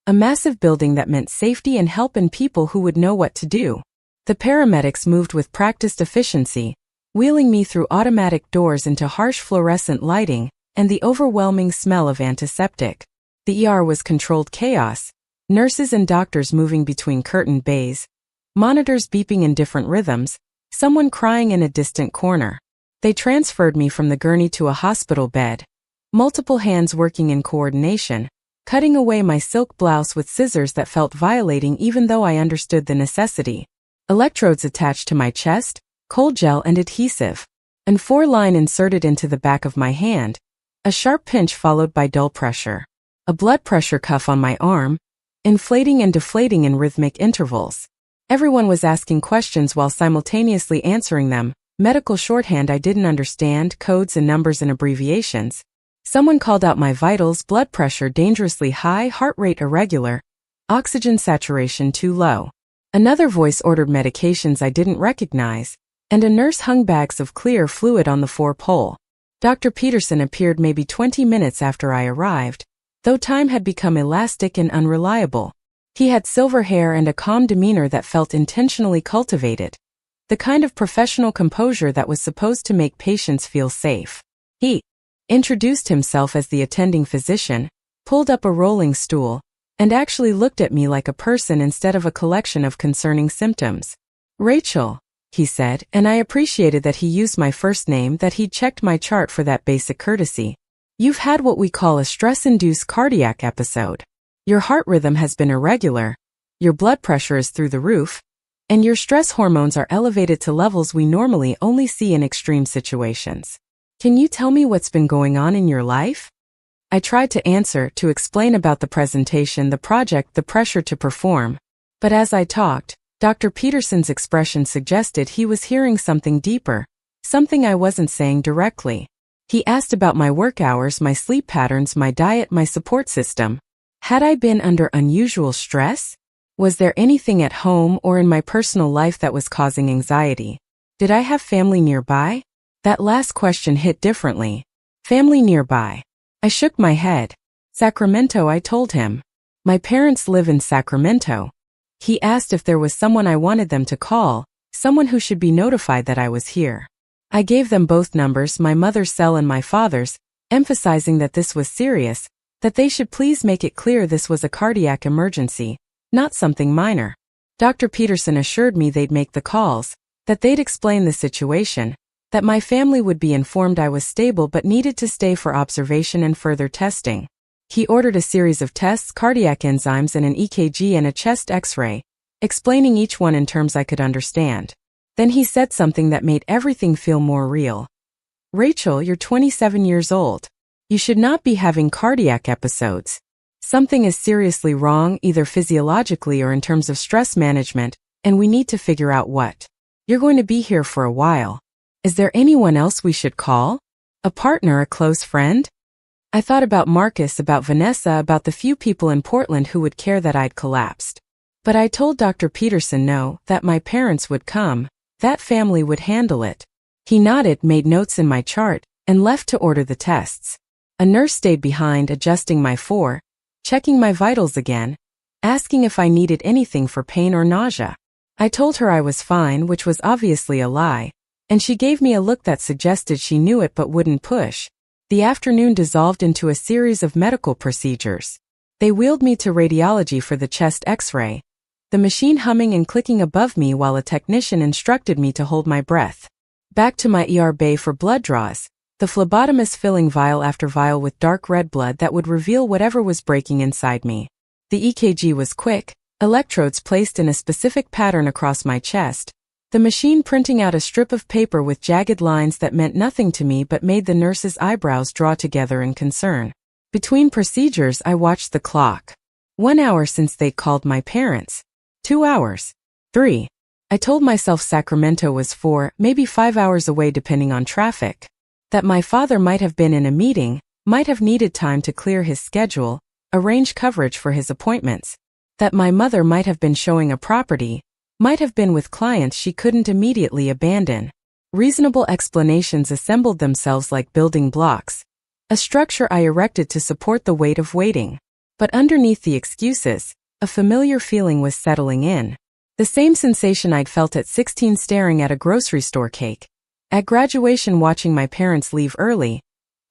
a massive building that meant safety and help in people who would know what to do. The paramedics moved with practiced efficiency, wheeling me through automatic doors into harsh fluorescent lighting and the overwhelming smell of antiseptic. The ER was controlled chaos, nurses and doctors moving between curtained bays, monitors beeping in different rhythms, someone crying in a distant corner. They transferred me from the gurney to a hospital bed, multiple hands working in coordination, cutting away my silk blouse with scissors that felt violating even though I understood the necessity. Electrodes attached to my chest, cold gel and adhesive, and 4-line inserted into the back of my hand, a sharp pinch followed by dull pressure. A blood pressure cuff on my arm, inflating and deflating in rhythmic intervals. Everyone was asking questions while simultaneously answering them, medical shorthand I didn't understand, codes and numbers and abbreviations. Someone called out my vitals: blood pressure dangerously high, heart rate irregular, oxygen saturation too low. Another voice ordered medications I didn't recognize, and a nurse hung bags of clear fluid on the 4-pole. Dr. Peterson appeared maybe 20 minutes after I arrived, though time had become elastic and unreliable. He had silver hair and a calm demeanor that felt intentionally cultivated, the kind of professional composure that was supposed to make patients feel safe. He introduced himself as the attending physician, pulled up a rolling stool, and actually looked at me like a person instead of a collection of concerning symptoms. "Rachel," he said, and I appreciated that he used my first name, that he'd checked my chart for that basic courtesy. "You've had what we call a stress-induced cardiac episode. Your heart rhythm has been irregular, your blood pressure is through the roof, and your stress hormones are elevated to levels we normally only see in extreme situations. Can you tell me what's been going on in your life?" I tried to answer, to explain about the presentation, the project, the pressure to perform. But as I talked, Dr. Peterson's expression suggested he was hearing something deeper, something I wasn't saying directly. He asked about my work hours, my sleep patterns, my diet, my support system. Had I been under unusual stress? Was there anything at home or in my personal life that was causing anxiety? Did I have family nearby? That last question hit differently. Family nearby. I shook my head. Sacramento, I told him. My parents live in Sacramento. He asked if there was someone I wanted them to call, someone who should be notified that I was here. I gave them both numbers, my mother's cell and my father's, emphasizing that this was serious, that they should please make it clear this was a cardiac emergency, not something minor. Dr. Peterson assured me they'd make the calls, that they'd explain the situation, that my family would be informed I was stable but needed to stay for observation and further testing. He ordered a series of tests, cardiac enzymes and an EKG and a chest X-ray, explaining each one in terms I could understand. Then he said something that made everything feel more real. "Rachel, you're 27 years old. You should not be having cardiac episodes. Something is seriously wrong, either physiologically or in terms of stress management, and we need to figure out what. You're going to be here for a while. Is there anyone else we should call? A partner, a close friend?" I thought about Marcus, about Vanessa, about the few people in Portland who would care that I'd collapsed. But I told Dr. Peterson no, that my parents would come, that family would handle it. He nodded, made notes in my chart, and left to order the tests. A nurse stayed behind, adjusting my checking my vitals again, asking if I needed anything for pain or nausea. I told her I was fine, which was obviously a lie, and she gave me a look that suggested she knew it but wouldn't push. The afternoon dissolved into a series of medical procedures. They wheeled me to radiology for the chest X-ray, the machine humming and clicking above me while a technician instructed me to hold my breath. Back to my ER bay for blood draws, the phlebotomist filling vial after vial with dark red blood that would reveal whatever was breaking inside me. The EKG was quick, electrodes placed in a specific pattern across my chest, the machine printing out a strip of paper with jagged lines that meant nothing to me but made the nurse's eyebrows draw together in concern. Between procedures, I watched the clock. 1 hour since they'd called my parents. 2 hours. 3. I told myself Sacramento was 4, maybe 5 hours away depending on traffic. That my father might have been in a meeting, might have needed time to clear his schedule, arrange coverage for his appointments. That my mother might have been showing a property, might have been with clients she couldn't immediately abandon. Reasonable explanations assembled themselves like building blocks, a structure I erected to support the weight of waiting. But underneath the excuses, a familiar feeling was settling in. The same sensation I'd felt at 16 staring at a grocery store cake, at graduation watching my parents leave early,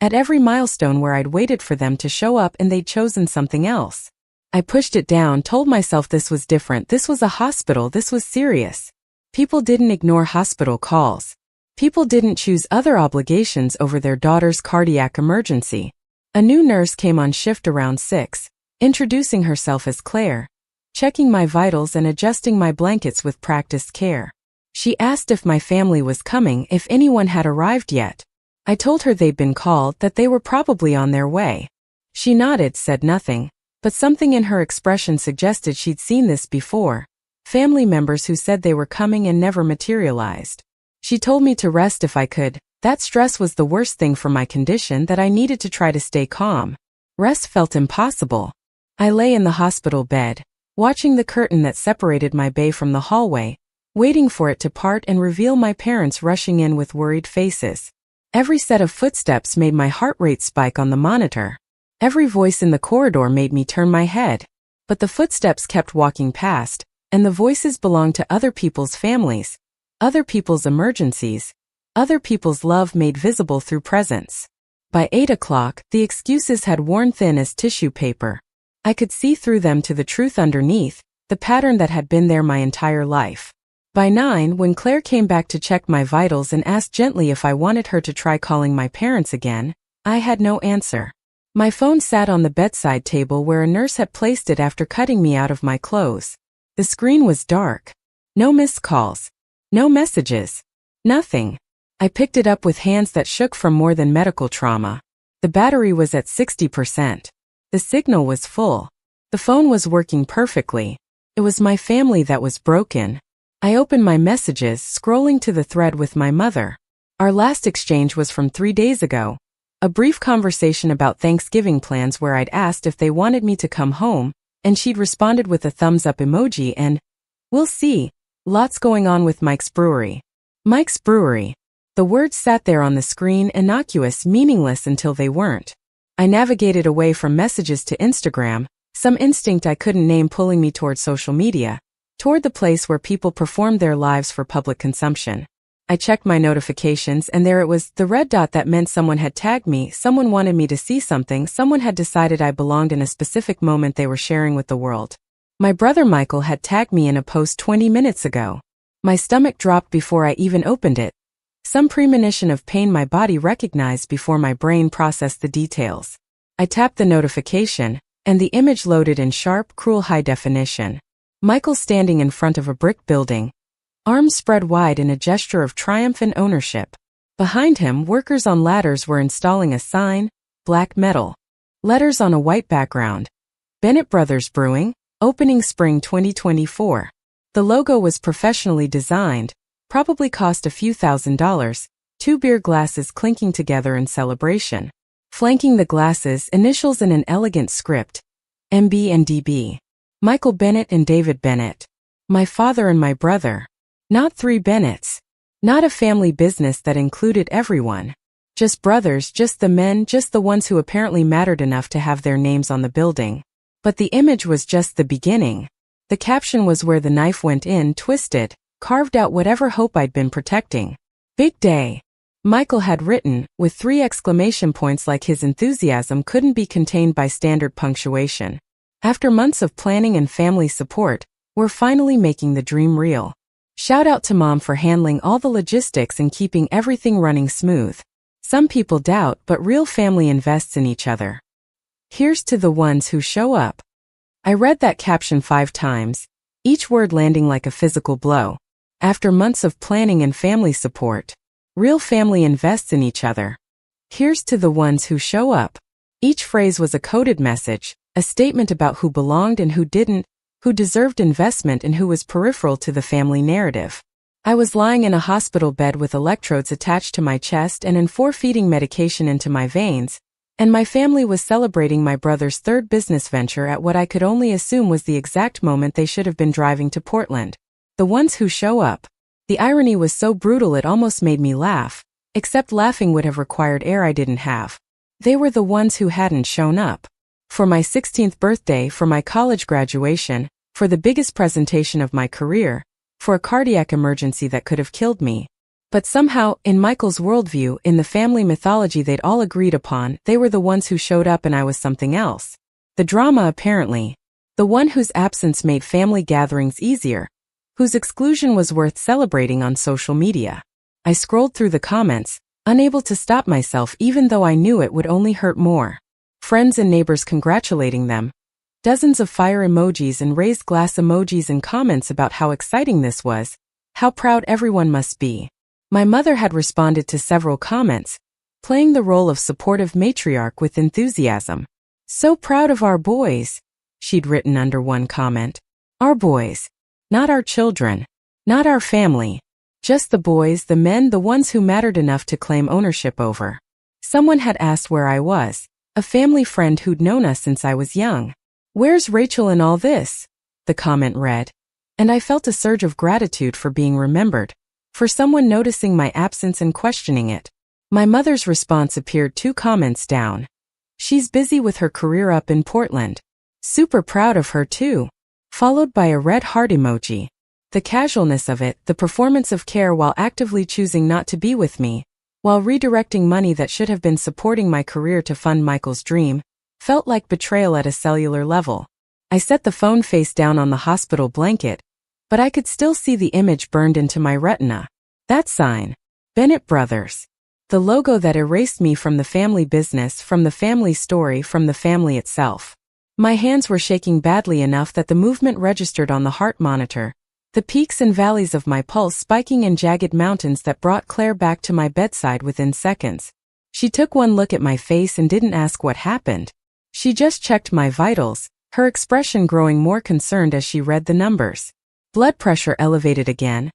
at every milestone where I'd waited for them to show up and they'd chosen something else. I pushed it down, told myself this was different, this was a hospital, this was serious. People didn't ignore hospital calls. People didn't choose other obligations over their daughter's cardiac emergency. A new nurse came on shift around 6, introducing herself as Claire, checking my vitals and adjusting my blankets with practiced care. She asked if my family was coming, if anyone had arrived yet. I told her they'd been called, that they were probably on their way. She nodded, said nothing, but something in her expression suggested she'd seen this before. Family members who said they were coming and never materialized. She told me to rest if I could. That stress was the worst thing for my condition, that I needed to try to stay calm. Rest felt impossible. I lay in the hospital bed, watching the curtain that separated my bay from the hallway, waiting for it to part and reveal my parents rushing in with worried faces. Every set of footsteps made my heart rate spike on the monitor. Every voice in the corridor made me turn my head. But the footsteps kept walking past, and the voices belonged to other people's families, other people's emergencies, other people's love made visible through presence. By 8 o'clock, the excuses had worn thin as tissue paper. I could see through them to the truth underneath, the pattern that had been there my entire life. By 9, when Claire came back to check my vitals and asked gently if I wanted her to try calling my parents again, I had no answer. My phone sat on the bedside table where a nurse had placed it after cutting me out of my clothes. The screen was dark. No missed calls. No messages. Nothing. I picked it up with hands that shook from more than medical trauma. The battery was at 60%. The signal was full. The phone was working perfectly. It was my family that was broken. I opened my messages, scrolling to the thread with my mother. Our last exchange was from 3 days ago. A brief conversation about Thanksgiving plans where I'd asked if they wanted me to come home, and she'd responded with a thumbs up emoji and, "We'll see. Lots going on with Mike's Brewery." Mike's Brewery. The words sat there on the screen, innocuous, meaningless until they weren't. I navigated away from messages to Instagram, some instinct I couldn't name pulling me toward social media, toward the place where people performed their lives for public consumption. I checked my notifications and there it was, the red dot that meant someone had tagged me, someone wanted me to see something, someone had decided I belonged in a specific moment they were sharing with the world. My brother Michael had tagged me in a post 20 minutes ago. My stomach dropped before I even opened it. Some premonition of pain my body recognized before my brain processed the details. I tapped the notification, and the image loaded in sharp, cruel high definition. Michael standing in front of a brick building, arms spread wide in a gesture of triumph and ownership. Behind him, workers on ladders were installing a sign, black metal. Letters on a white background. Bennett Brothers Brewing, opening spring 2024. The logo was professionally designed, probably cost a few $1,000s, 2 beer glasses clinking together in celebration. Flanking the glasses, initials in an elegant script, MB and DB. Michael Bennett and David Bennett. My father and my brother. Not 3 Bennetts. Not a family business that included everyone. Just brothers, just the men, just the ones who apparently mattered enough to have their names on the building. But the image was just the beginning. The caption was where the knife went in, twisted, carved out whatever hope I'd been protecting. Big day. Michael had written, with 3 exclamation points like his enthusiasm couldn't be contained by standard punctuation. After months of planning and family support, we're finally making the dream real. Shout out to Mom for handling all the logistics and keeping everything running smooth. Some people doubt, but real family invests in each other. Here's to the ones who show up. I read that caption 5 times, each word landing like a physical blow. After months of planning and family support, real family invests in each other. Here's to the ones who show up. Each phrase was a coded message, a statement about who belonged and who didn't, who deserved investment and who was peripheral to the family narrative. I was lying in a hospital bed with electrodes attached to my chest and feeding medication into my veins, and my family was celebrating my brother's 3rd business venture at what I could only assume was the exact moment they should have been driving to Portland. The ones who show up. The irony was so brutal it almost made me laugh, except laughing would have required air I didn't have. They were the ones who hadn't shown up. For my 16th birthday, for my college graduation, for the biggest presentation of my career, for a cardiac emergency that could have killed me. But somehow, in Michael's worldview, in the family mythology they'd all agreed upon, they were the ones who showed up and I was something else. The drama apparently. The one whose absence made family gatherings easier, whose exclusion was worth celebrating on social media. I scrolled through the comments, unable to stop myself even though I knew it would only hurt more. Friends and neighbors congratulating them. Dozens of fire emojis and raised glass emojis and comments about how exciting this was, how proud everyone must be. My mother had responded to several comments, playing the role of supportive matriarch with enthusiasm. "So proud of our boys," she'd written under one comment. Our boys. Not our children. Not our family. Just the boys, the men, the ones who mattered enough to claim ownership over. Someone had asked where I was, a family friend who'd known us since I was young. "Where's Rachel in all this?" the comment read. And I felt a surge of gratitude for being remembered, for someone noticing my absence and questioning it. My mother's response appeared 2 comments down. "She's busy with her career up in Portland. Super proud of her too," followed by a red heart emoji. The casualness of it, the performance of care while actively choosing not to be with me, while redirecting money that should have been supporting my career to fund Michael's dream, felt like betrayal at a cellular level. I set the phone face down on the hospital blanket, but I could still see the image burned into my retina. That sign. Bennett Brothers. The logo that erased me from the family business, from the family story, from the family itself. My hands were shaking badly enough that the movement registered on the heart monitor, the peaks and valleys of my pulse spiking in jagged mountains that brought Claire back to my bedside within seconds. She took one look at my face and didn't ask what happened. She just checked my vitals, her expression growing more concerned as she read the numbers. Blood pressure elevated again,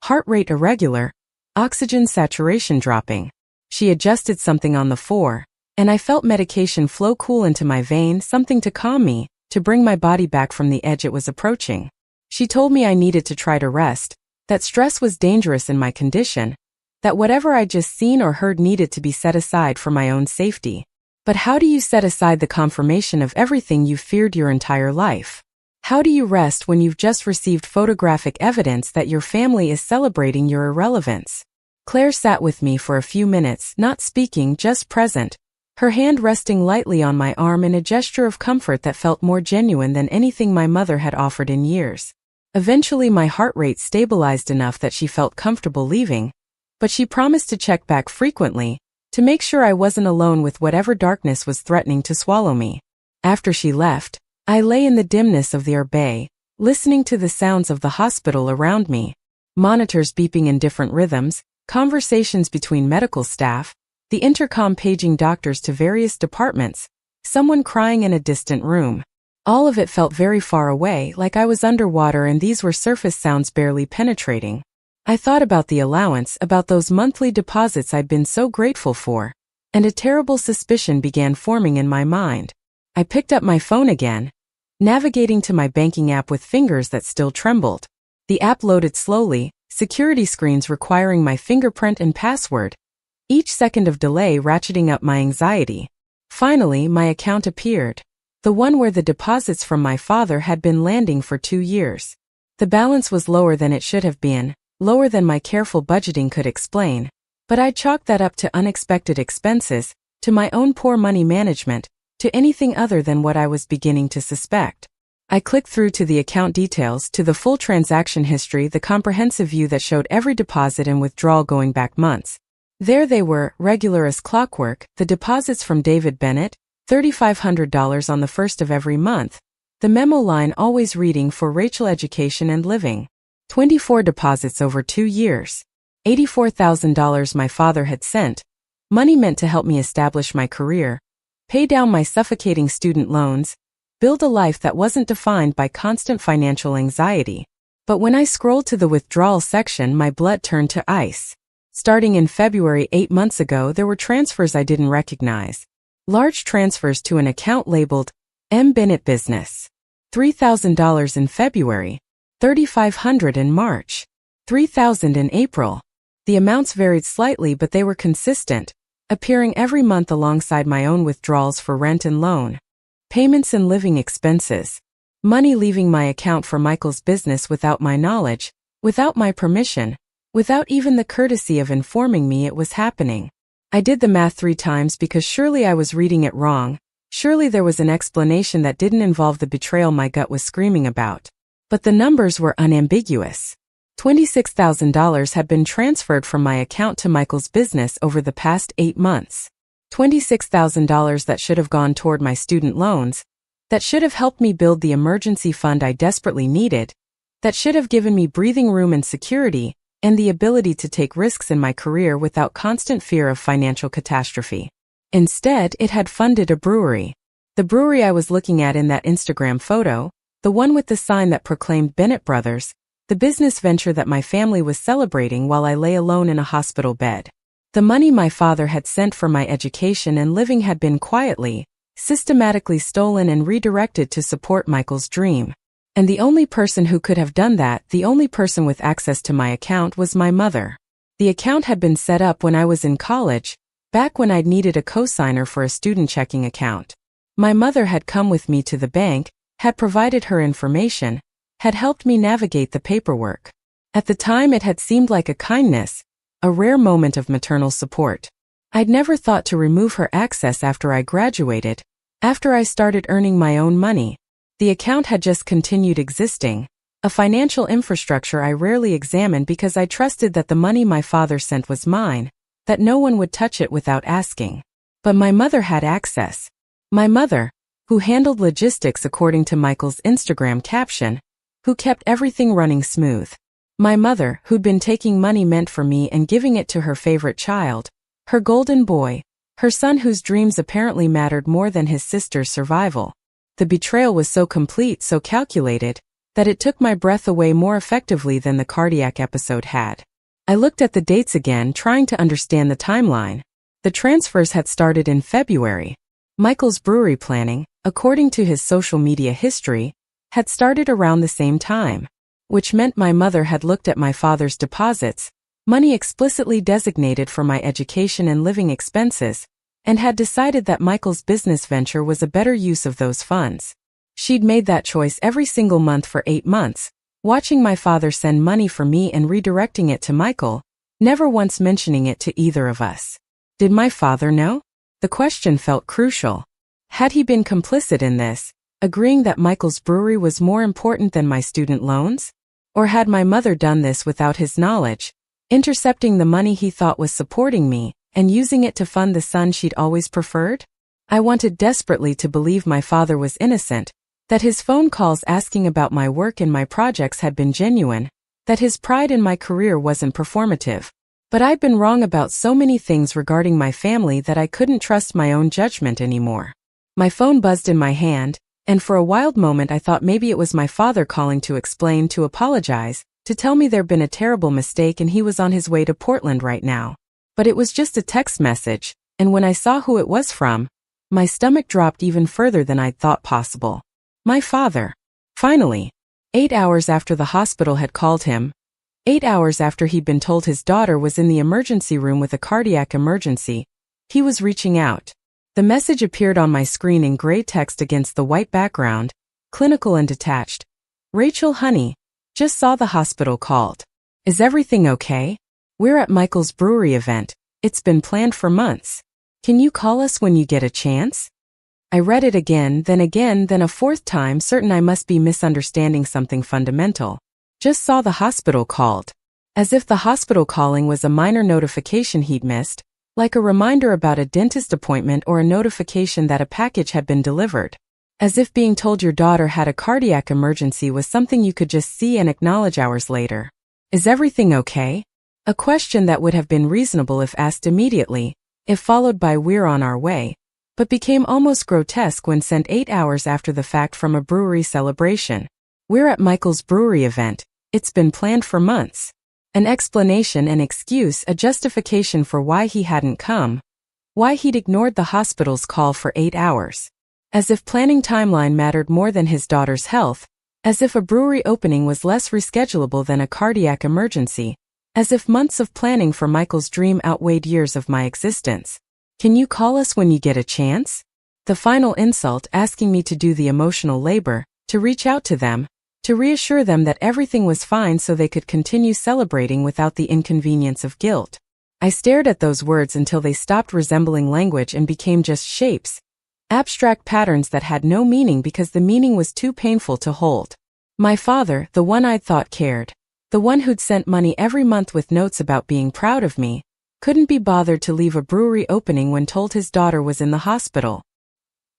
heart rate irregular, oxygen saturation dropping. She adjusted something on the 4, and I felt medication flow cool into my vein, something to calm me, to bring my body back from the edge it was approaching. She told me I needed to try to rest, that stress was dangerous in my condition, that whatever I'd just seen or heard needed to be set aside for my own safety. But how do you set aside the confirmation of everything you feared your entire life? How do you rest when you've just received photographic evidence that your family is celebrating your irrelevance? Claire sat with me for a few minutes, not speaking, just present, her hand resting lightly on my arm in a gesture of comfort that felt more genuine than anything my mother had offered in years. Eventually my heart rate stabilized enough that she felt comfortable leaving, but she promised to check back frequently, to make sure I wasn't alone with whatever darkness was threatening to swallow me. After she left, I lay in the dimness of their bay, listening to the sounds of the hospital around me. Monitors beeping in different rhythms, conversations between medical staff, the intercom paging doctors to various departments, someone crying in a distant room. All of it felt very far away, like I was underwater and these were surface sounds barely penetrating. I thought about the allowance, about those monthly deposits I'd been so grateful for, and a terrible suspicion began forming in my mind. I picked up my phone again, navigating to my banking app with fingers that still trembled. The app loaded slowly, security screens requiring my fingerprint and password, each second of delay ratcheting up my anxiety. Finally, my account appeared. The one where the deposits from my father had been landing for 2 years. The balance was lower than it should have been, lower than my careful budgeting could explain, but I chalked that up to unexpected expenses, to my own poor money management, to anything other than what I was beginning to suspect. I clicked through to the account details, to the full transaction history, the comprehensive view that showed every deposit and withdrawal going back months. There they were, regular as clockwork, the deposits from David Bennett, $3,500 on the 1st of every month, the memo line always reading for Rachel Education and Living. 24 deposits over 2 years. $84,000 my father had sent, money meant to help me establish my career, pay down my suffocating student loans, build a life that wasn't defined by constant financial anxiety. But when I scrolled to the withdrawal section, my blood turned to ice. Starting in February 8 months ago, there were transfers I didn't recognize. Large transfers to an account labeled M. Bennett Business. $3,000 in February. $3,500 in March. $3,000 in April. The amounts varied slightly, but they were consistent, appearing every month alongside my own withdrawals for rent and loan, payments and living expenses. Money leaving my account for Michael's business without my knowledge, without my permission, without even the courtesy of informing me it was happening. I did the math 3 times because surely I was reading it wrong. Surely there was an explanation that didn't involve the betrayal my gut was screaming about. But the numbers were unambiguous. $26,000 had been transferred from my account to Michael's business over the past 8 months. $26,000 that should have gone toward my student loans, that should have helped me build the emergency fund I desperately needed, that should have given me breathing room and security, and the ability to take risks in my career without constant fear of financial catastrophe. Instead, it had funded a brewery. The brewery I was looking at in that Instagram photo, the one with the sign that proclaimed Bennett Brothers, the business venture that my family was celebrating while I lay alone in a hospital bed. The money my father had sent for my education and living had been quietly, systematically stolen and redirected to support Michael's dream. And the only person who could have done that, the only person with access to my account, was my mother. The account had been set up when I was in college, back when I'd needed a cosigner for a student checking account. My mother had come with me to the bank, had provided her information, had helped me navigate the paperwork. At the time it had seemed like a kindness, a rare moment of maternal support. I'd never thought to remove her access after I graduated, after I started earning my own money. The account had just continued existing, a financial infrastructure I rarely examined because I trusted that the money my father sent was mine, that no one would touch it without asking. But my mother had access. My mother, who handled logistics according to Michael's Instagram caption, who kept everything running smooth. My mother, who'd been taking money meant for me and giving it to her favorite child, her golden boy, her son whose dreams apparently mattered more than his sister's survival. The betrayal was so complete, so calculated, that it took my breath away more effectively than the cardiac episode had. I looked at the dates again, trying to understand the timeline. The transfers had started in February. Michael's brewery planning, according to his social media history, had started around the same time, which meant my mother had looked at my father's deposits, money explicitly designated for my education and living expenses, and had decided that Michael's business venture was a better use of those funds. She'd made that choice every single month for 8 months, watching my father send money for me and redirecting it to Michael, never once mentioning it to either of us. Did my father know? The question felt crucial. Had he been complicit in this, agreeing that Michael's brewery was more important than my student loans? Or had my mother done this without his knowledge, intercepting the money he thought was supporting me, and using it to fund the son she'd always preferred? I wanted desperately to believe my father was innocent, that his phone calls asking about my work and my projects had been genuine, that his pride in my career wasn't performative. But I'd been wrong about so many things regarding my family that I couldn't trust my own judgment anymore. My phone buzzed in my hand, and for a wild moment I thought maybe it was my father calling to explain, to apologize, to tell me there'd been a terrible mistake and he was on his way to Portland right now. But it was just a text message, and when I saw who it was from, my stomach dropped even further than I'd thought possible. My father. Finally. 8 hours after the hospital had called him, 8 hours after he'd been told his daughter was in the emergency room with a cardiac emergency, he was reaching out. The message appeared on my screen in gray text against the white background, clinical and detached. Rachel, honey, just saw the hospital called. Is everything okay? We're at Michael's brewery event. It's been planned for months. Can you call us when you get a chance? I read it again, then a fourth time, certain I must be misunderstanding something fundamental. Just saw the hospital called. As if the hospital calling was a minor notification he'd missed, like a reminder about a dentist appointment or a notification that a package had been delivered. As if being told your daughter had a cardiac emergency was something you could just see and acknowledge hours later. Is everything okay? A question that would have been reasonable if asked immediately, if followed by "we're on our way," but became almost grotesque when sent 8 hours after the fact from a brewery celebration. We're at Michael's brewery event. It's been planned for months. An explanation, an excuse, a justification for why he hadn't come, why he'd ignored the hospital's call for 8 hours. As if planning timeline mattered more than his daughter's health, As if a brewery opening was less reschedulable than a cardiac emergency. As if months of planning for Michael's dream outweighed years of my existence. Can you call us when you get a chance? The final insult, asking me to do the emotional labor, to reach out to them, to reassure them that everything was fine so they could continue celebrating without the inconvenience of guilt. I stared at those words until they stopped resembling language and became just shapes, abstract patterns that had no meaning because the meaning was too painful to hold. My father, the one I'd thought cared, the one who'd sent money every month with notes about being proud of me, couldn't be bothered to leave a brewery opening when told his daughter was in the hospital.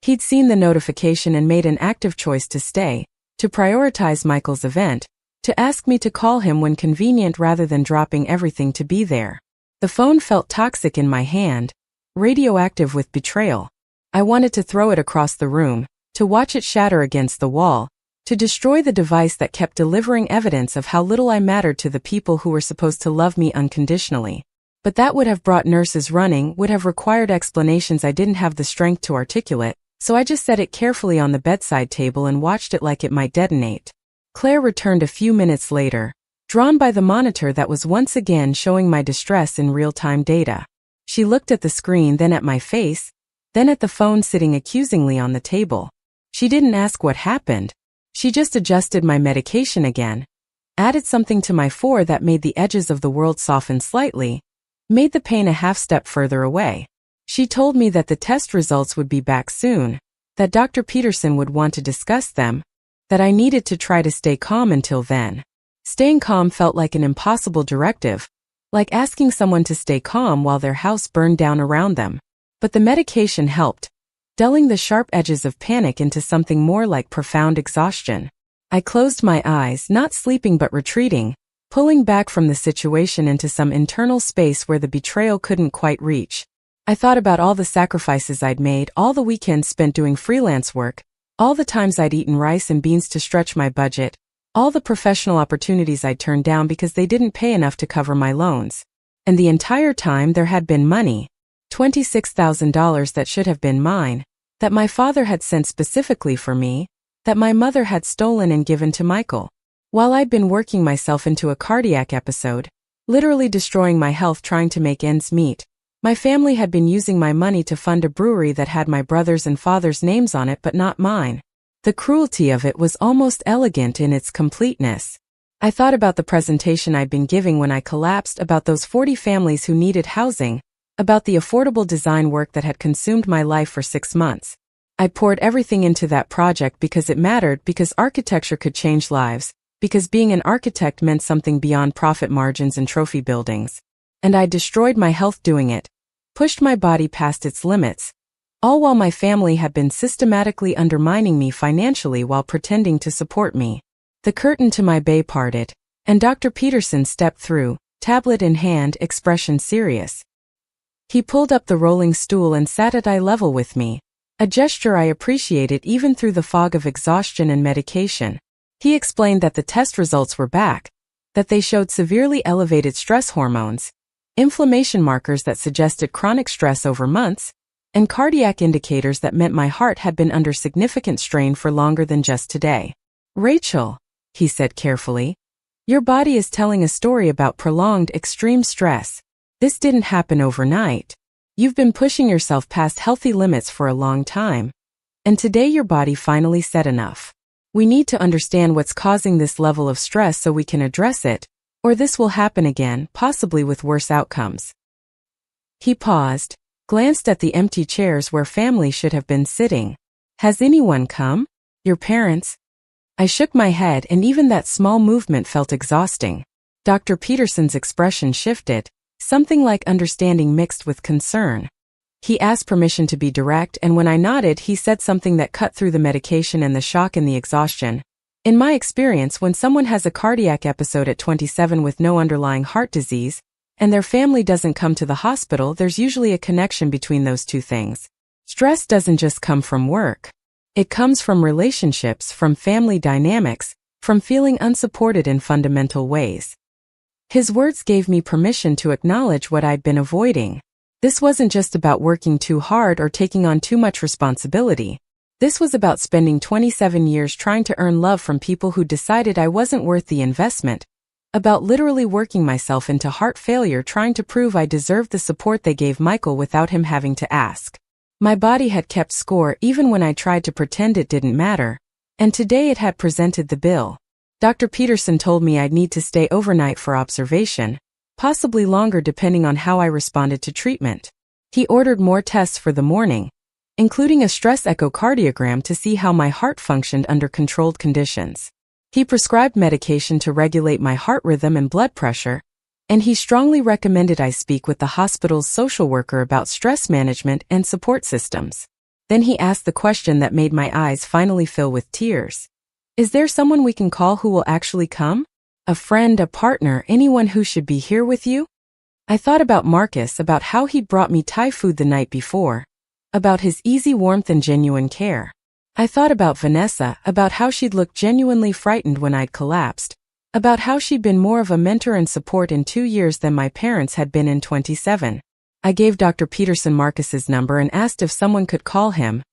He'd seen the notification and made an active choice to stay, to prioritize Michael's event, to ask me to call him when convenient rather than dropping everything to be there. The phone felt toxic in my hand, radioactive with betrayal. I wanted to throw it across the room, to watch it shatter against the wall, to destroy the device that kept delivering evidence of how little I mattered to the people who were supposed to love me unconditionally. But that would have brought nurses running, would have required explanations I didn't have the strength to articulate, so I just set it carefully on the bedside table and watched it like it might detonate. Claire returned a few minutes later, drawn by the monitor that was once again showing my distress in real-time data. She looked at the screen, then at my face, then at the phone sitting accusingly on the table. She didn't ask what happened. She just adjusted my medication again, added something to my four that made the edges of the world soften slightly, made the pain a half step further away. She told me that the test results would be back soon, that Dr. Peterson would want to discuss them, that I needed to try to stay calm until then. Staying calm felt like an impossible directive, like asking someone to stay calm while their house burned down around them. But the medication helped, dulling the sharp edges of panic into something more like profound exhaustion. I closed my eyes, not sleeping but retreating, pulling back from the situation into some internal space where the betrayal couldn't quite reach. I thought about all the sacrifices I'd made, all the weekends spent doing freelance work, all the times I'd eaten rice and beans to stretch my budget, all the professional opportunities I'd turned down because they didn't pay enough to cover my loans. And the entire time there had been money, $26,000 that should have been mine, that my father had sent specifically for me, that my mother had stolen and given to Michael. While I'd been working myself into a cardiac episode, literally destroying my health trying to make ends meet, my family had been using my money to fund a brewery that had my brother's and father's names on it but not mine. The cruelty of it was almost elegant in its completeness. I thought about the presentation I'd been giving when I collapsed, about those 40 families who needed housing, about the affordable design work that had consumed my life for 6 months. I poured everything into that project because it mattered, because architecture could change lives, because being an architect meant something beyond profit margins and trophy buildings. And I destroyed my health doing it, pushed my body past its limits, all while my family had been systematically undermining me financially while pretending to support me. The curtain to my bay parted, and Dr. Peterson stepped through, tablet in hand, expression serious. He pulled up the rolling stool and sat at eye level with me, a gesture I appreciated even through the fog of exhaustion and medication. He explained that the test results were back, that they showed severely elevated stress hormones, inflammation markers that suggested chronic stress over months, and cardiac indicators that meant my heart had been under significant strain for longer than just today. "Rachel," he said carefully, "your body is telling a story about prolonged extreme stress. This didn't happen overnight. You've been pushing yourself past healthy limits for a long time. And today your body finally said enough. We need to understand what's causing this level of stress so we can address it, or this will happen again, possibly with worse outcomes." He paused, glanced at the empty chairs where family should have been sitting. "Has anyone come? Your parents?" I shook my head, and even that small movement felt exhausting. Dr. Peterson's expression shifted, something like understanding mixed with concern. He asked permission to be direct, and when I nodded, he said something that cut through the medication and the shock and the exhaustion. "In my experience, when someone has a cardiac episode at 27 with no underlying heart disease, and their family doesn't come to the hospital, there's usually a connection between those two things. Stress doesn't just come from work. It comes from relationships, from family dynamics, from feeling unsupported in fundamental ways." His words gave me permission to acknowledge what I'd been avoiding. This wasn't just about working too hard or taking on too much responsibility. This was about spending 27 years trying to earn love from people who decided I wasn't worth the investment, about literally working myself into heart failure trying to prove I deserved the support they gave Michael without him having to ask. My body had kept score even when I tried to pretend it didn't matter, and today it had presented the bill. Dr. Peterson told me I'd need to stay overnight for observation, possibly longer depending on how I responded to treatment. He ordered more tests for the morning, including a stress echocardiogram to see how my heart functioned under controlled conditions. He prescribed medication to regulate my heart rhythm and blood pressure, and he strongly recommended I speak with the hospital's social worker about stress management and support systems. Then he asked the question that made my eyes finally fill with tears. Is there someone we can call who will actually come? A friend, a partner, anyone who should be here with you? I thought about Marcus, about how he'd brought me Thai food the night before, about his easy warmth and genuine care. I thought about Vanessa, about how she'd looked genuinely frightened when I'd collapsed, about how she'd been more of a mentor and support in 2 years than my parents had been in 27. I gave Dr. Peterson Marcus's number and asked if someone could call him,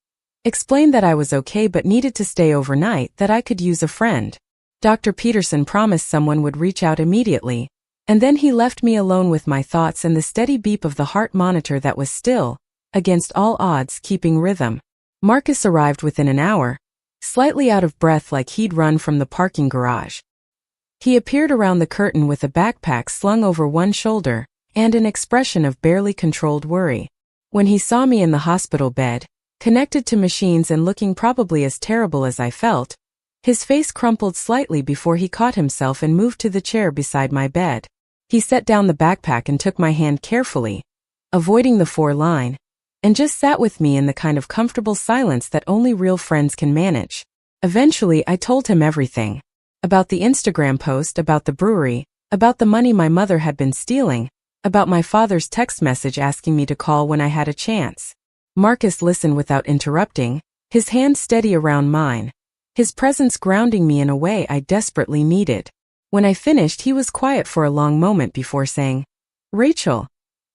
explained that I was okay but needed to stay overnight, that I could use a friend. Dr. Peterson promised someone would reach out immediately, and then he left me alone with my thoughts and the steady beep of the heart monitor that was still, against all odds, keeping rhythm. Marcus arrived within an hour, slightly out of breath like he'd run from the parking garage. He appeared around the curtain with a backpack slung over one shoulder and an expression of barely controlled worry. When he saw me in the hospital bed, connected to machines and looking probably as terrible as I felt, his face crumpled slightly before he caught himself and moved to the chair beside my bed. He set down the backpack and took my hand carefully, avoiding the 4-line, and just sat with me in the kind of comfortable silence that only real friends can manage. Eventually, I told him everything. About the Instagram post, about the brewery, about the money my mother had been stealing, about my father's text message asking me to call when I had a chance. Marcus listened without interrupting, his hand steady around mine, his presence grounding me in a way I desperately needed. When I finished, he was quiet for a long moment before saying, "Rachel,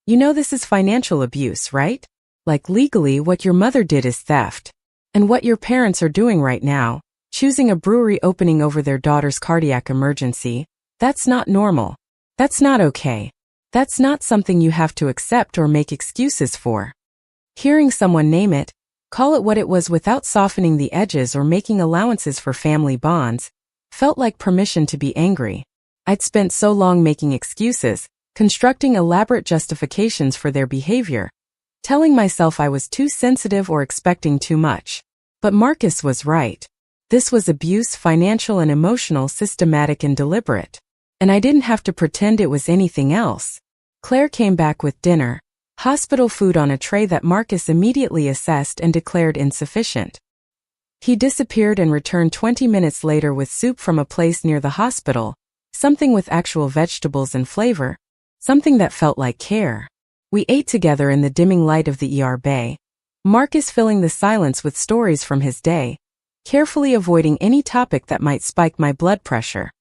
you know this is financial abuse, right? Like legally, what your mother did is theft. And what your parents are doing right now, choosing a brewery opening over their daughter's cardiac emergency, that's not normal. That's not okay. That's not something you have to accept or make excuses for." Hearing someone name it, call it what it was without softening the edges or making allowances for family bonds, felt like permission to be angry. I'd spent so long making excuses, constructing elaborate justifications for their behavior, telling myself I was too sensitive or expecting too much. But Marcus was right. This was abuse, financial and emotional, systematic and deliberate. And I didn't have to pretend it was anything else. Claire came back with dinner, hospital food on a tray that Marcus immediately assessed and declared insufficient. He disappeared and returned 20 minutes later with soup from a place near the hospital, something with actual vegetables and flavor, something that felt like care. We ate together in the dimming light of the ER bay, Marcus filling the silence with stories from his day, carefully avoiding any topic that might spike my blood pressure.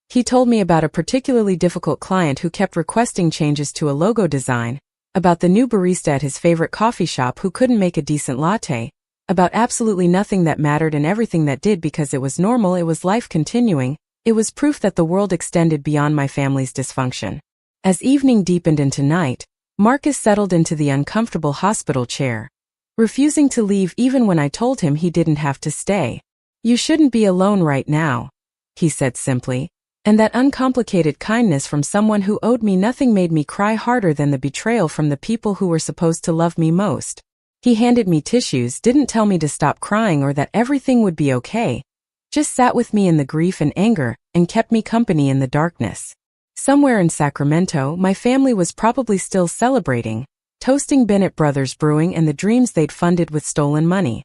He told me about a particularly difficult client who kept requesting changes to a logo design, about the new barista at his favorite coffee shop who couldn't make a decent latte, about absolutely nothing that mattered and everything that did because it was normal, it was life continuing, it was proof that the world extended beyond my family's dysfunction. As evening deepened into night, Marcus settled into the uncomfortable hospital chair, refusing to leave even when I told him he didn't have to stay. "You shouldn't be alone right now," he said simply, and that uncomplicated kindness from someone who owed me nothing made me cry harder than the betrayal from the people who were supposed to love me most. He handed me tissues, didn't tell me to stop crying or that everything would be okay, just sat with me in the grief and anger, and kept me company in the darkness. Somewhere in Sacramento, my family was probably still celebrating, toasting Bennett Brothers Brewing and the dreams they'd funded with stolen money.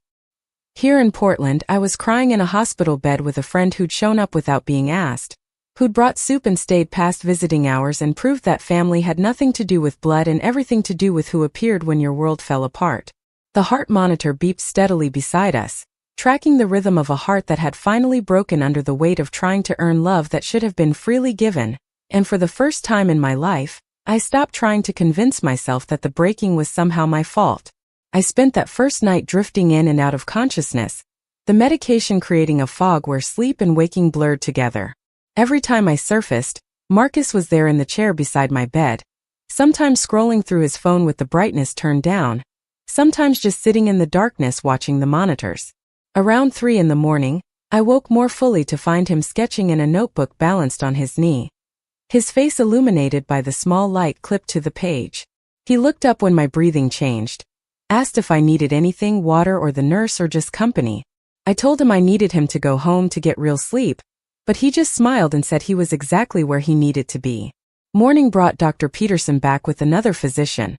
Here in Portland, I was crying in a hospital bed with a friend who'd shown up without being asked, who'd brought soup and stayed past visiting hours and proved that family had nothing to do with blood and everything to do with who appeared when your world fell apart. The heart monitor beeped steadily beside us, tracking the rhythm of a heart that had finally broken under the weight of trying to earn love that should have been freely given, and for the first time in my life, I stopped trying to convince myself that the breaking was somehow my fault. I spent that first night drifting in and out of consciousness, the medication creating a fog where sleep and waking blurred together. Every time I surfaced, Marcus was there in the chair beside my bed, sometimes scrolling through his phone with the brightness turned down, sometimes just sitting in the darkness watching the monitors. Around 3 in the morning, I woke more fully to find him sketching in a notebook balanced on his knee, his face illuminated by the small light clipped to the page. He looked up when my breathing changed, asked if I needed anything, water or the nurse or just company. I told him I needed him to go home to get real sleep, but he just smiled and said he was exactly where he needed to be. Morning brought Dr. Peterson back with another physician,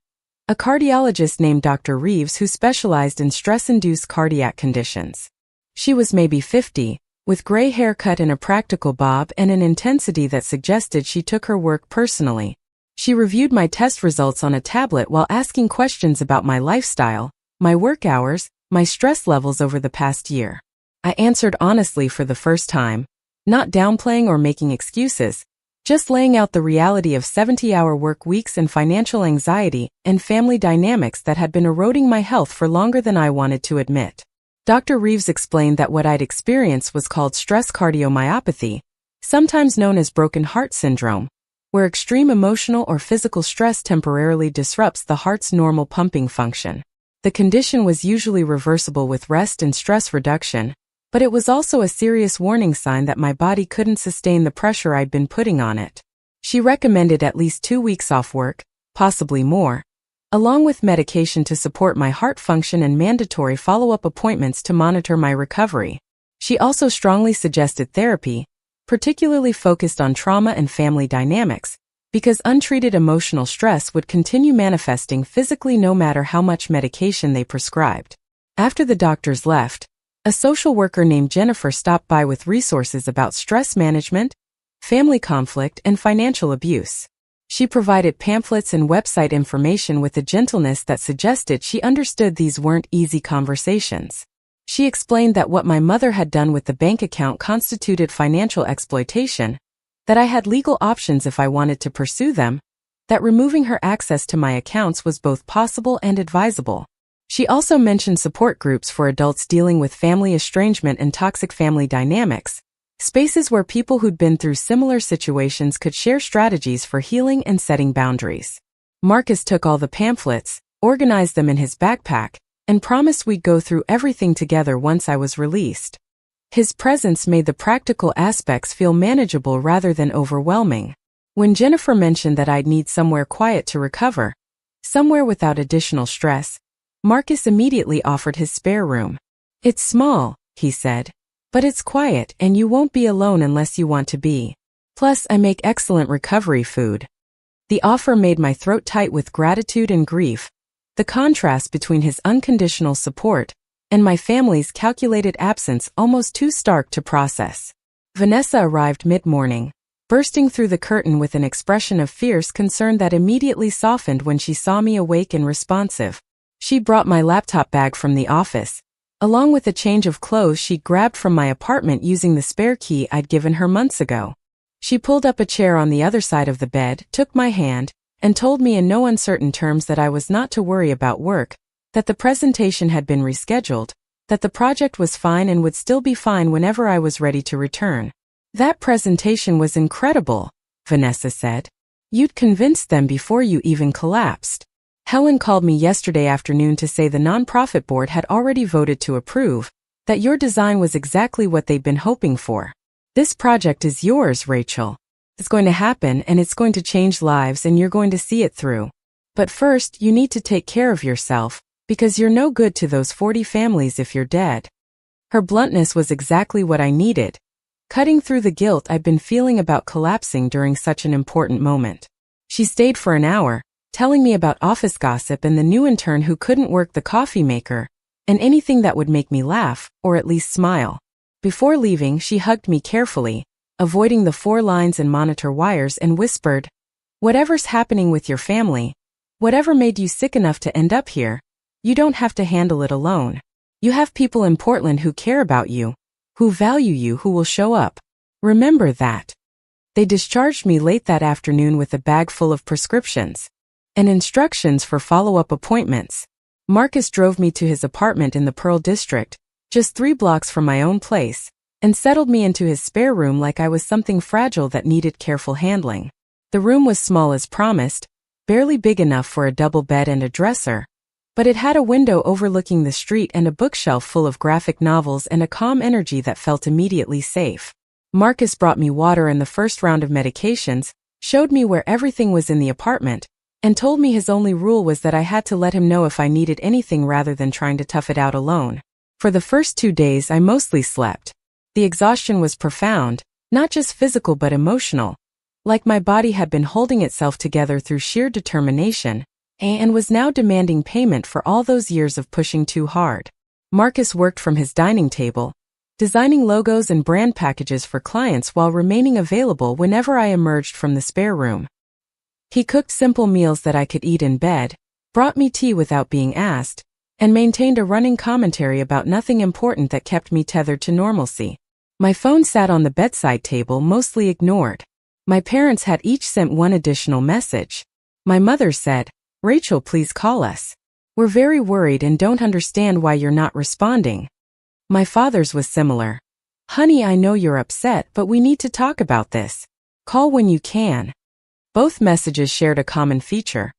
a cardiologist named Dr. Reeves who specialized in stress-induced cardiac conditions. She was maybe 50, with gray hair cut in a practical bob and an intensity that suggested she took her work personally. She reviewed my test results on a tablet while asking questions about my lifestyle, my work hours, my stress levels over the past year. I answered honestly for the first time, not downplaying or making excuses, just laying out the reality of 70-hour work weeks and financial anxiety and family dynamics that had been eroding my health for longer than I wanted to admit. Dr. Reeves explained that what I'd experienced was called stress cardiomyopathy, sometimes known as broken heart syndrome, where extreme emotional or physical stress temporarily disrupts the heart's normal pumping function. The condition was usually reversible with rest and stress reduction, but it was also a serious warning sign that my body couldn't sustain the pressure I'd been putting on it. She recommended at least 2 weeks off work, possibly more, along with medication to support my heart function and mandatory follow-up appointments to monitor my recovery. She also strongly suggested therapy, particularly focused on trauma and family dynamics, because untreated emotional stress would continue manifesting physically no matter how much medication they prescribed. After the doctors left, a social worker named Jennifer stopped by with resources about stress management, family conflict, and financial abuse. She provided pamphlets and website information with a gentleness that suggested she understood these weren't easy conversations. She explained that what my mother had done with the bank account constituted financial exploitation, that I had legal options if I wanted to pursue them, that removing her access to my accounts was both possible and advisable. She also mentioned support groups for adults dealing with family estrangement and toxic family dynamics, spaces where people who'd been through similar situations could share strategies for healing and setting boundaries. Marcus took all the pamphlets, organized them in his backpack, and promised we'd go through everything together once I was released. His presence made the practical aspects feel manageable rather than overwhelming. When Jennifer mentioned that I'd need somewhere quiet to recover, somewhere without additional stress, Marcus immediately offered his spare room. "It's small," he said, "but it's quiet and you won't be alone unless you want to be. Plus, I make excellent recovery food." The offer made my throat tight with gratitude and grief, the contrast between his unconditional support and my family's calculated absence almost too stark to process. Vanessa arrived mid-morning, bursting through the curtain with an expression of fierce concern that immediately softened when she saw me awake and responsive. She brought my laptop bag from the office, along with a change of clothes she'd grabbed from my apartment using the spare key I'd given her months ago. She pulled up a chair on the other side of the bed, took my hand, and told me in no uncertain terms that I was not to worry about work, that the presentation had been rescheduled, that the project was fine and would still be fine whenever I was ready to return. "That presentation was incredible," Vanessa said. "You'd convinced them before you even collapsed. Helen called me yesterday afternoon to say the nonprofit board had already voted to approve, that your design was exactly what they'd been hoping for. This project is yours, Rachel. It's going to happen and it's going to change lives and you're going to see it through. But first, you need to take care of yourself, because you're no good to those 40 families if you're dead." Her bluntness was exactly what I needed, cutting through the guilt I'd been feeling about collapsing during such an important moment. She stayed for an hour, telling me about office gossip and the new intern who couldn't work the coffee maker, and anything that would make me laugh, or at least smile. Before leaving, she hugged me carefully, avoiding the 4 lines and monitor wires, and whispered, "Whatever's happening with your family, whatever made you sick enough to end up here, you don't have to handle it alone. You have people in Portland who care about you, who value you, who will show up. Remember that." They discharged me late that afternoon with a bag full of prescriptions and instructions for follow-up appointments. Marcus drove me to his apartment in the Pearl District, just 3 blocks from my own place, and settled me into his spare room like I was something fragile that needed careful handling. The room was small as promised, barely big enough for a double bed and a dresser, but it had a window overlooking the street and a bookshelf full of graphic novels and a calm energy that felt immediately safe. Marcus brought me water and the first round of medications, showed me where everything was in the apartment, and told me his only rule was that I had to let him know if I needed anything rather than trying to tough it out alone. For the first 2 days I mostly slept. The exhaustion was profound, not just physical but emotional, like my body had been holding itself together through sheer determination, and was now demanding payment for all those years of pushing too hard. Marcus worked from his dining table, designing logos and brand packages for clients while remaining available whenever I emerged from the spare room. He cooked simple meals that I could eat in bed, brought me tea without being asked, and maintained a running commentary about nothing important that kept me tethered to normalcy. My phone sat on the bedside table, mostly ignored. My parents had each sent one additional message. My mother said, "Rachel, please call us. We're very worried and don't understand why you're not responding." My father's was similar. "Honey, I know you're upset, but we need to talk about this. Call when you can." Both messages shared a common feature.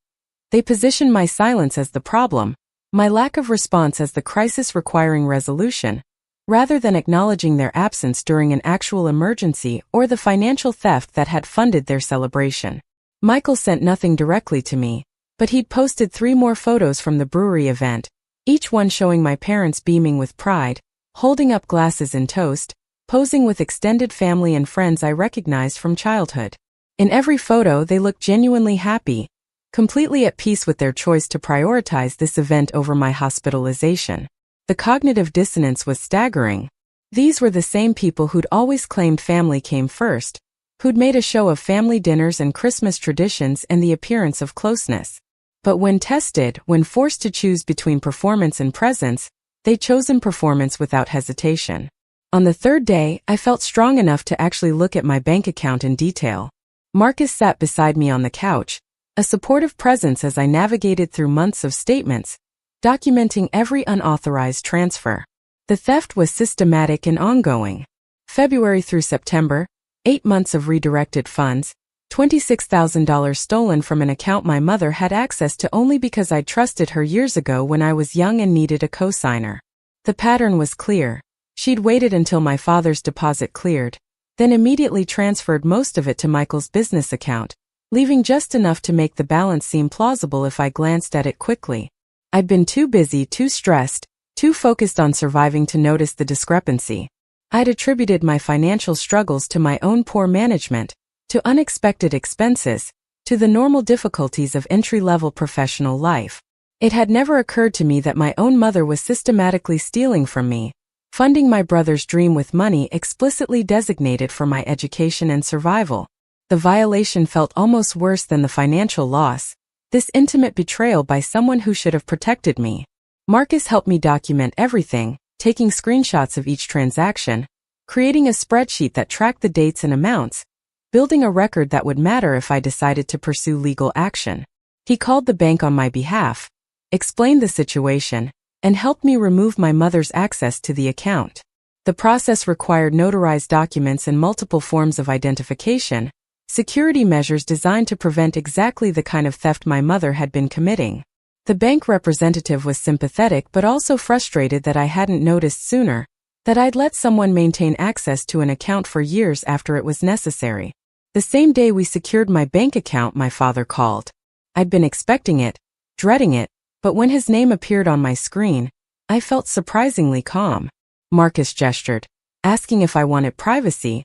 They positioned my silence as the problem, my lack of response as the crisis requiring resolution, rather than acknowledging their absence during an actual emergency or the financial theft that had funded their celebration. Michael sent nothing directly to me, but he'd posted 3 more photos from the brewery event, each one showing my parents beaming with pride, holding up glasses in toast, posing with extended family and friends I recognized from childhood. In every photo they looked genuinely happy, completely at peace with their choice to prioritize this event over my hospitalization. The cognitive dissonance was staggering. These were the same people who'd always claimed family came first, who'd made a show of family dinners and Christmas traditions and the appearance of closeness. But when tested, when forced to choose between performance and presence, they'd chosen performance without hesitation. On the 3rd day, I felt strong enough to actually look at my bank account in detail. Marcus sat beside me on the couch, a supportive presence as I navigated through months of statements, documenting every unauthorized transfer. The theft was systematic and ongoing. February through September, 8 months of redirected funds, $26,000 stolen from an account my mother had access to only because I trusted her years ago when I was young and needed a cosigner. The pattern was clear. She'd waited until my father's deposit cleared, then immediately transferred most of it to Michael's business account, leaving just enough to make the balance seem plausible if I glanced at it quickly. I'd been too busy, too stressed, too focused on surviving to notice the discrepancy. I'd attributed my financial struggles to my own poor management, to unexpected expenses, to the normal difficulties of entry-level professional life. It had never occurred to me that my own mother was systematically stealing from me, funding my brother's dream with money explicitly designated for my education and survival. The violation felt almost worse than the financial loss, this intimate betrayal by someone who should have protected me. Marcus helped me document everything, taking screenshots of each transaction, creating a spreadsheet that tracked the dates and amounts, building a record that would matter if I decided to pursue legal action. He called the bank on my behalf, explained the situation, and helped me remove my mother's access to the account. The process required notarized documents and multiple forms of identification, security measures designed to prevent exactly the kind of theft my mother had been committing. The bank representative was sympathetic but also frustrated that I hadn't noticed sooner, that I'd let someone maintain access to an account for years after it was necessary. The same day we secured my bank account, my father called. I'd been expecting it, dreading it, but when his name appeared on my screen, I felt surprisingly calm. Marcus gestured, asking if I wanted privacy,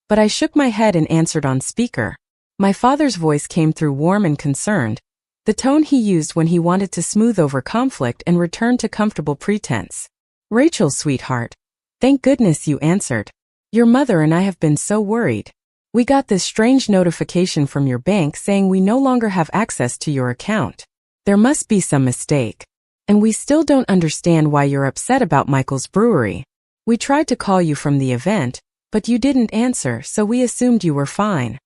but I shook my head and answered on speaker. My father's voice came through warm and concerned, the tone he used when he wanted to smooth over conflict and return to comfortable pretense. "Rachel, sweetheart, thank goodness you answered. Your mother and I have been so worried. We got this strange notification from your bank saying we no longer have access to your account. There must be some mistake. And we still don't understand why you're upset about Michael's brewery. We tried to call you from the event, but you didn't answer, so we assumed you were fine."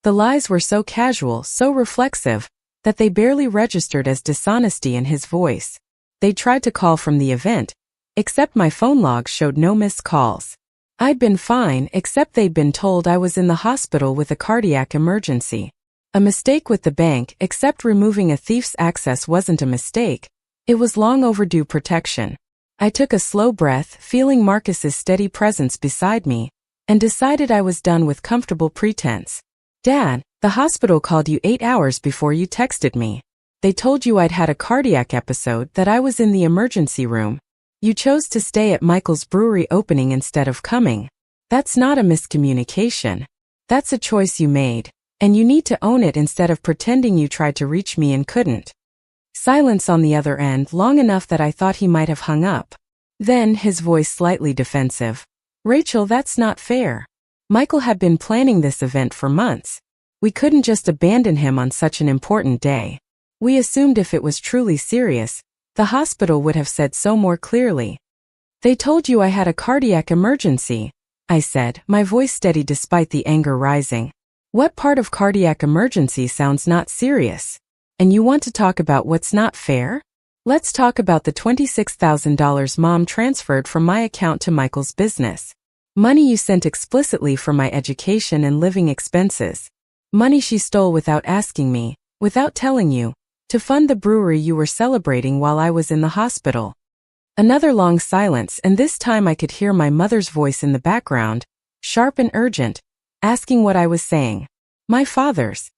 The lies were so casual, so reflexive, that they barely registered as dishonesty in his voice. They tried to call from the event, except my phone logs showed no missed calls. I'd been fine, except they'd been told I was in the hospital with a cardiac emergency. A mistake with the bank, except removing a thief's access wasn't a mistake. It was long overdue protection. I took a slow breath, feeling Marcus's steady presence beside me, and decided I was done with comfortable pretense. Dad, the hospital called you 8 hours before you texted me. They told you I'd had a cardiac episode, that I was in the emergency room. You chose to stay at Michael's brewery opening instead of coming. That's not a miscommunication. That's a choice you made, and you need to own it instead of pretending you tried to reach me and couldn't. Silence on the other end long enough that I thought he might have hung up. Then, his voice slightly defensive. Rachel, that's not fair. Michael had been planning this event for months. We couldn't just abandon him on such an important day. We assumed if it was truly serious, the hospital would have said so more clearly. They told you I had a cardiac emergency, I said, my voice steady despite the anger rising. What part of cardiac emergency sounds not serious? And you want to talk about what's not fair? Let's talk about the $26,000 Mom transferred from my account to Michael's business. Money you sent explicitly for my education and living expenses. Money she stole without asking me, without telling you, to fund the brewery you were celebrating while I was in the hospital. Another long silence, and this time I could hear my mother's voice in the background, sharp and urgent, asking what I was saying. My father's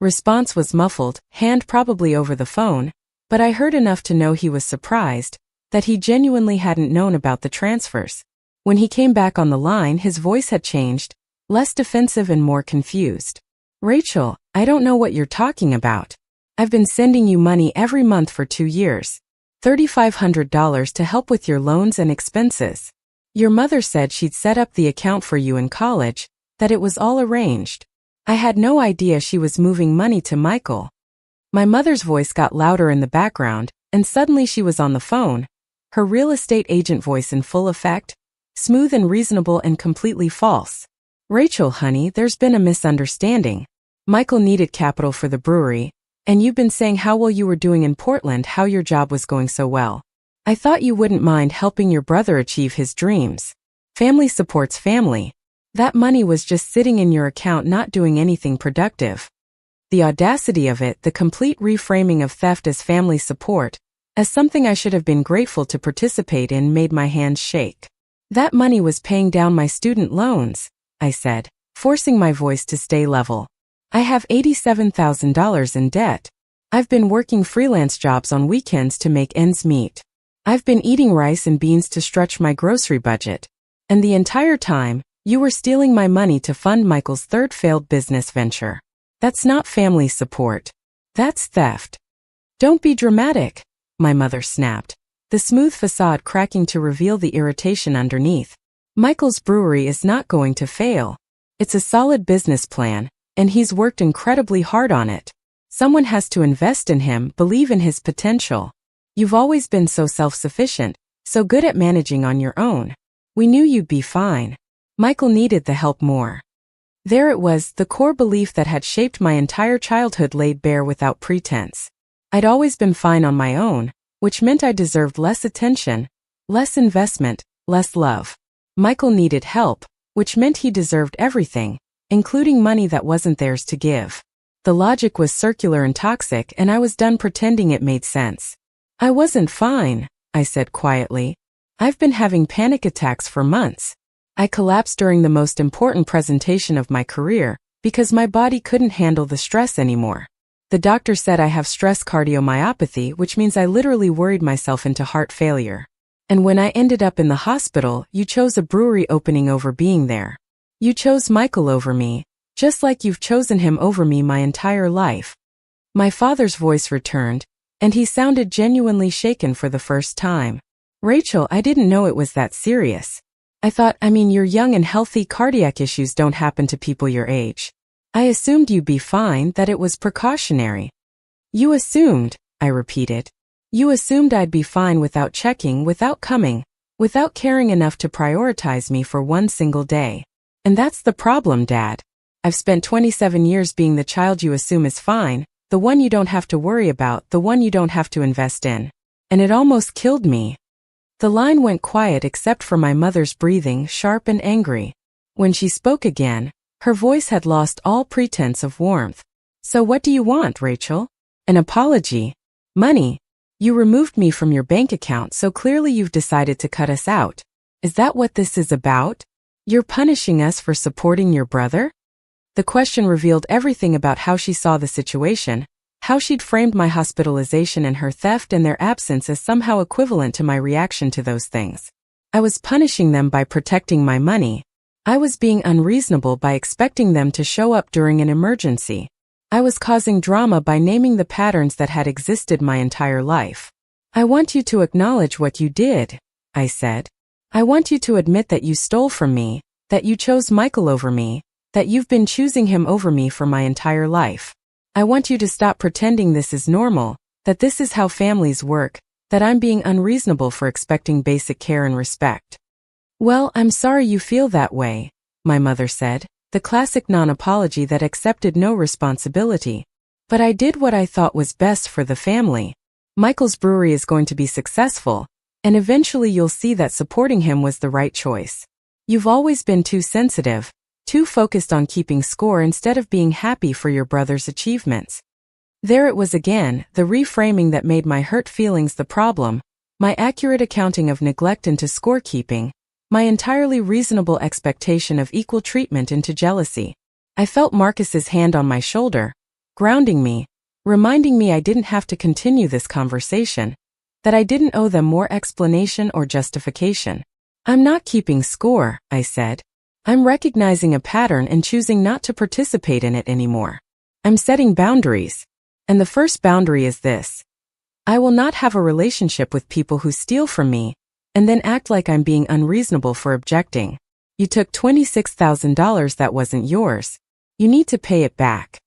response was muffled, hand probably over the phone, but I heard enough to know he was surprised, that he genuinely hadn't known about the transfers. When he came back on the line, his voice had changed, less defensive and more confused. Rachel, I don't know what you're talking about. I've been sending you money every month for 2 years. $3,500 to help with your loans and expenses. Your mother said she'd set up the account for you in college, that it was all arranged. I had no idea she was moving money to Michael. My mother's voice got louder in the background, and suddenly she was on the phone, her real estate agent voice in full effect, smooth and reasonable and completely false. Rachel, honey, there's been a misunderstanding. Michael needed capital for the brewery, and you've been saying how well you were doing in Portland, how your job was going so well. I thought you wouldn't mind helping your brother achieve his dreams. Family supports family. That money was just sitting in your account not doing anything productive. The audacity of it, the complete reframing of theft as family support, as something I should have been grateful to participate in, made my hands shake. That money was paying down my student loans, I said, forcing my voice to stay level. I have $87,000 in debt. I've been working freelance jobs on weekends to make ends meet. I've been eating rice and beans to stretch my grocery budget. And the entire time, you were stealing my money to fund Michael's third failed business venture. That's not family support. That's theft. Don't be dramatic, my mother snapped, the smooth facade cracking to reveal the irritation underneath. Michael's brewery is not going to fail. It's a solid business plan, and he's worked incredibly hard on it. Someone has to invest in him, believe in his potential. You've always been so self-sufficient, so good at managing on your own. We knew you'd be fine. Michael needed the help more. There it was, the core belief that had shaped my entire childhood laid bare without pretense. I'd always been fine on my own, which meant I deserved less attention, less investment, less love. Michael needed help, which meant he deserved everything, including money that wasn't theirs to give. The logic was circular and toxic, and I was done pretending it made sense. I wasn't fine, I said quietly. I've been having panic attacks for months. I collapsed during the most important presentation of my career, because my body couldn't handle the stress anymore. The doctor said I have stress cardiomyopathy, which means I literally worried myself into heart failure. And when I ended up in the hospital, you chose a brewery opening over being there. You chose Michael over me, just like you've chosen him over me my entire life. My father's voice returned, and he sounded genuinely shaken for the first time. Rachel, I didn't know it was that serious. I mean, you're young and healthy, cardiac issues don't happen to people your age. I assumed you'd be fine, that it was precautionary. You assumed, I repeated. You assumed I'd be fine without checking, without coming, without caring enough to prioritize me for one single day. And that's the problem, Dad. I've spent 27 years being the child you assume is fine, the one you don't have to worry about, the one you don't have to invest in. And it almost killed me. The line went quiet except for my mother's breathing, sharp and angry. When she spoke again, her voice had lost all pretense of warmth. So what do you want, Rachel? An apology? Money? You removed me from your bank account, so clearly you've decided to cut us out. Is that what this is about? You're punishing us for supporting your brother? The question revealed everything about how she saw the situation, how she'd framed my hospitalization and her theft and their absence as somehow equivalent to my reaction to those things. I was punishing them by protecting my money. I was being unreasonable by expecting them to show up during an emergency. I was causing drama by naming the patterns that had existed my entire life. I want you to acknowledge what you did, I said. I want you to admit that you stole from me, that you chose Michael over me, that you've been choosing him over me for my entire life. I want you to stop pretending this is normal, that this is how families work, that I'm being unreasonable for expecting basic care and respect. Well, I'm sorry you feel that way, my mother said, the classic non-apology that accepted no responsibility. But I did what I thought was best for the family. Michael's brewery is going to be successful, and eventually you'll see that supporting him was the right choice. You've always been too sensitive, too focused on keeping score instead of being happy for your brother's achievements. There it was again, the reframing that made my hurt feelings the problem, my accurate accounting of neglect into scorekeeping, my entirely reasonable expectation of equal treatment into jealousy. I felt Marcus's hand on my shoulder, grounding me, reminding me I didn't have to continue this conversation, that I didn't owe them more explanation or justification. I'm not keeping score, I said. I'm recognizing a pattern and choosing not to participate in it anymore. I'm setting boundaries. And the first boundary is this. I will not have a relationship with people who steal from me, and then act like I'm being unreasonable for objecting. You took $26,000 that wasn't yours. You need to pay it back.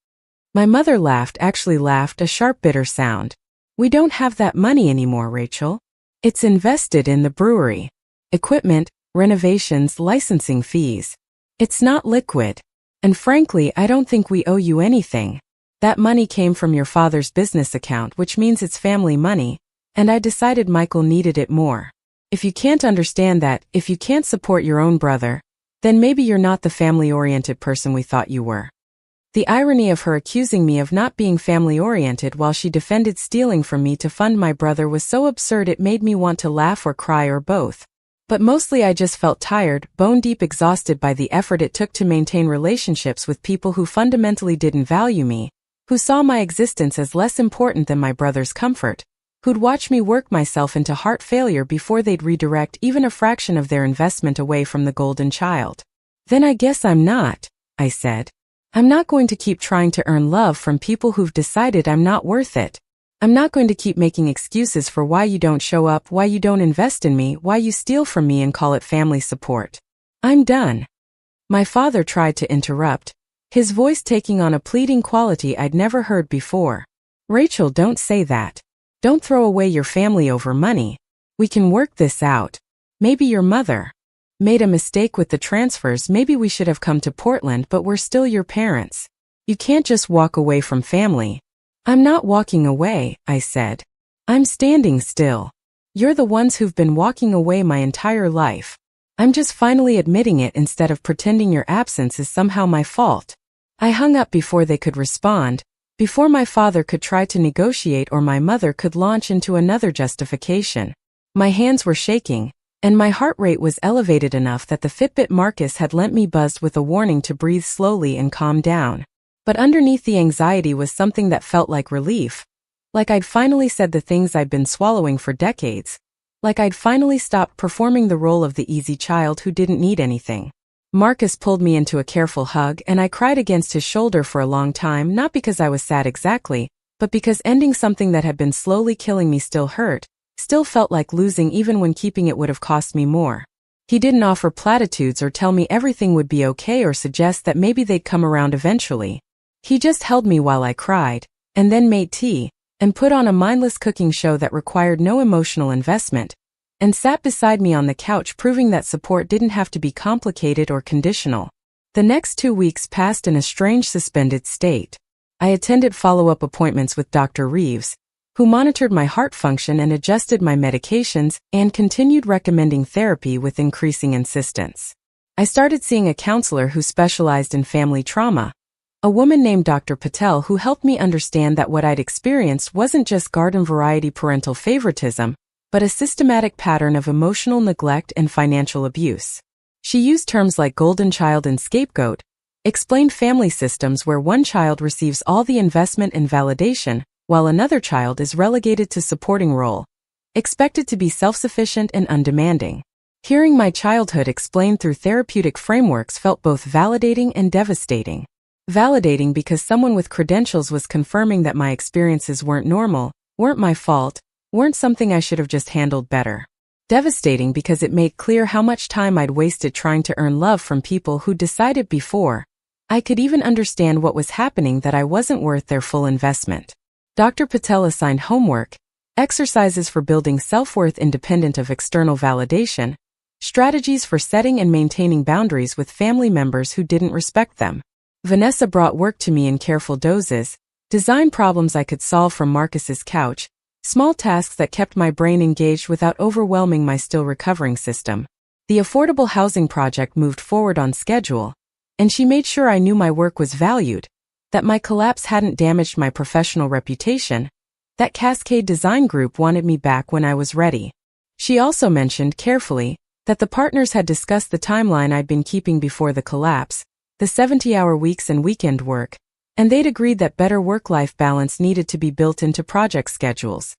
My mother laughed, actually laughed, a sharp bitter sound. We don't have that money anymore, Rachel. It's invested in the brewery. Equipment, renovations, licensing fees. It's not liquid. And frankly, I don't think we owe you anything. That money came from your father's business account, which means it's family money, and I decided Michael needed it more. If you can't understand that, if you can't support your own brother, then maybe you're not the family-oriented person we thought you were. The irony of her accusing me of not being family-oriented while she defended stealing from me to fund my brother was so absurd it made me want to laugh or cry or both. But mostly I just felt tired, bone-deep exhausted by the effort it took to maintain relationships with people who fundamentally didn't value me, who saw my existence as less important than my brother's comfort, who'd watch me work myself into heart failure before they'd redirect even a fraction of their investment away from the golden child. Then I guess I'm not, I said. I'm not going to keep trying to earn love from people who've decided I'm not worth it. I'm not going to keep making excuses for why you don't show up, why you don't invest in me, why you steal from me and call it family support. I'm done. My father tried to interrupt, his voice taking on a pleading quality I'd never heard before. Rachel, don't say that. Don't throw away your family over money. We can work this out. Maybe your mother made a mistake with the transfers. Maybe we should have come to Portland, but we're still your parents. You can't just walk away from family. I'm not walking away, I said. I'm standing still. You're the ones who've been walking away my entire life. I'm just finally admitting it instead of pretending your absence is somehow my fault. I hung up before they could respond, before my father could try to negotiate or my mother could launch into another justification. My hands were shaking, and my heart rate was elevated enough that the Fitbit Marcus had lent me buzzed with a warning to breathe slowly and calm down. But underneath the anxiety was something that felt like relief, like I'd finally said the things I'd been swallowing for decades, like I'd finally stopped performing the role of the easy child who didn't need anything. Marcus pulled me into a careful hug and I cried against his shoulder for a long time, not because I was sad exactly, but because ending something that had been slowly killing me still hurt, still felt like losing even when keeping it would have cost me more. He didn't offer platitudes or tell me everything would be okay or suggest that maybe they'd come around eventually. He just held me while I cried, and then made tea, and put on a mindless cooking show that required no emotional investment, and sat beside me on the couch, proving that support didn't have to be complicated or conditional. The next 2 weeks passed in a strange suspended state. I attended follow-up appointments with Dr. Reeves, who monitored my heart function and adjusted my medications and continued recommending therapy with increasing insistence. I started seeing a counselor who specialized in family trauma, a woman named Dr. Patel who helped me understand that what I'd experienced wasn't just garden-variety parental favoritism, but a systematic pattern of emotional neglect and financial abuse. She used terms like golden child and scapegoat, explained family systems where one child receives all the investment and validation, while another child is relegated to supporting role, expected to be self-sufficient and undemanding. Hearing my childhood explained through therapeutic frameworks felt both validating and devastating. Validating because someone with credentials was confirming that my experiences weren't normal, weren't my fault, weren't something I should have just handled better. Devastating because it made clear how much time I'd wasted trying to earn love from people who decided before I could even understand what was happening that I wasn't worth their full investment. Dr. Patel assigned homework, exercises for building self-worth independent of external validation, strategies for setting and maintaining boundaries with family members who didn't respect them. Vanessa brought work to me in careful doses, designed problems I could solve from Marcus's couch, small tasks that kept my brain engaged without overwhelming my still recovering system. The affordable housing project moved forward on schedule, and she made sure I knew my work was valued, that my collapse hadn't damaged my professional reputation, that Cascade Design Group wanted me back when I was ready. She also mentioned carefully that the partners had discussed the timeline I'd been keeping before the collapse, the 70-hour weeks and weekend work, and they'd agreed that better work-life balance needed to be built into project schedules.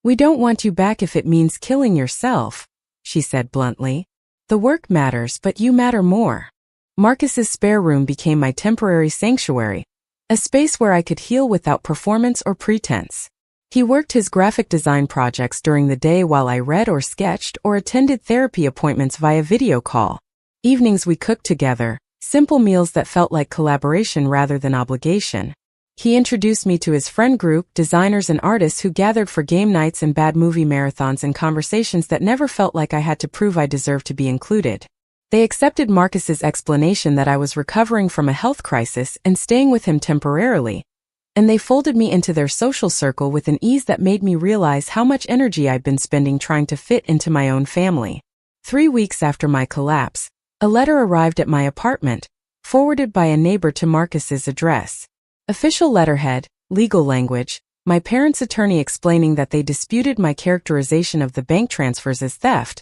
"We don't want you back if it means killing yourself," she said bluntly. "The work matters, but you matter more." Marcus's spare room became my temporary sanctuary, a space where I could heal without performance or pretense. He worked his graphic design projects during the day while I read or sketched or attended therapy appointments via video call. Evenings we cooked together, simple meals that felt like collaboration rather than obligation. He introduced me to his friend group, designers and artists who gathered for game nights and bad movie marathons and conversations that never felt like I had to prove I deserved to be included. They accepted Marcus's explanation that I was recovering from a health crisis and staying with him temporarily, and they folded me into their social circle with an ease that made me realize how much energy I'd been spending trying to fit into my own family. 3 weeks after my collapse, a letter arrived at my apartment, forwarded by a neighbor to Marcus's address. Official letterhead, legal language, my parents' attorney explaining that they disputed my characterization of the bank transfers as theft,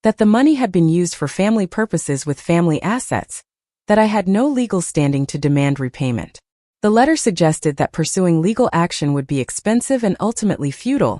that the money had been used for family purposes with family assets, that I had no legal standing to demand repayment. The letter suggested that pursuing legal action would be expensive and ultimately futile,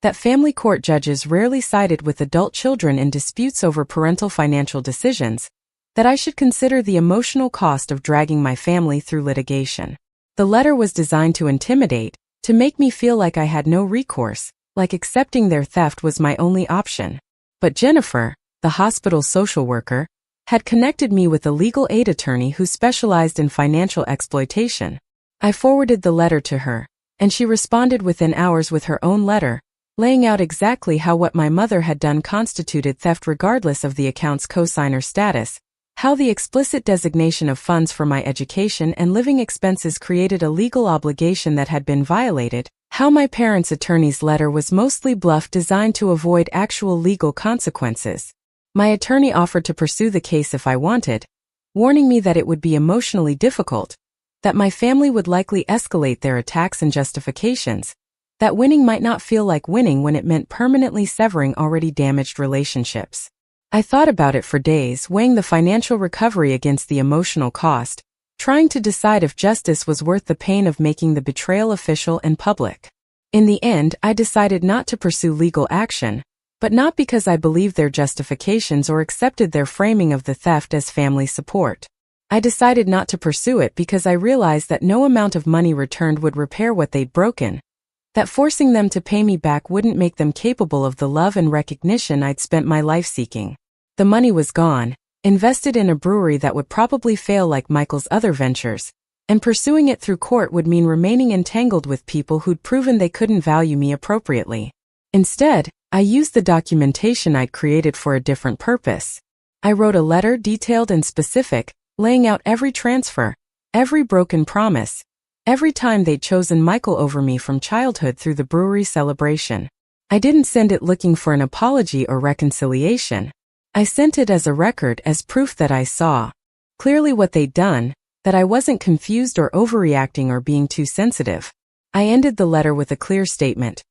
that family court judges rarely sided with adult children in disputes over parental financial decisions, that I should consider the emotional cost of dragging my family through litigation. The letter was designed to intimidate, to make me feel like I had no recourse, like accepting their theft was my only option. But Jennifer, the hospital social worker, had connected me with a legal aid attorney who specialized in financial exploitation. I forwarded the letter to her, and she responded within hours with her own letter, laying out exactly how what my mother had done constituted theft regardless of the account's cosigner status, how the explicit designation of funds for my education and living expenses created a legal obligation that had been violated, how my parents' attorney's letter was mostly bluff designed to avoid actual legal consequences. My attorney offered to pursue the case if I wanted, warning me that it would be emotionally difficult, that my family would likely escalate their attacks and justifications, that winning might not feel like winning when it meant permanently severing already damaged relationships. I thought about it for days, weighing the financial recovery against the emotional cost, trying to decide if justice was worth the pain of making the betrayal official and public. In the end, I decided not to pursue legal action, but not because I believed their justifications or accepted their framing of the theft as family support. I decided not to pursue it because I realized that no amount of money returned would repair what they'd broken, that forcing them to pay me back wouldn't make them capable of the love and recognition I'd spent my life seeking. The money was gone, invested in a brewery that would probably fail like Michael's other ventures, and pursuing it through court would mean remaining entangled with people who'd proven they couldn't value me appropriately. Instead, I used the documentation I'd created for a different purpose. I wrote a letter detailed and specific, laying out every transfer, every broken promise, Every time they'd chosen Michael over me from childhood through the brewery celebration. I didn't send it looking for an apology or reconciliation. I sent it as a record, as proof that I saw clearly what they'd done, that I wasn't confused or overreacting or being too sensitive. I ended the letter with a clear statement.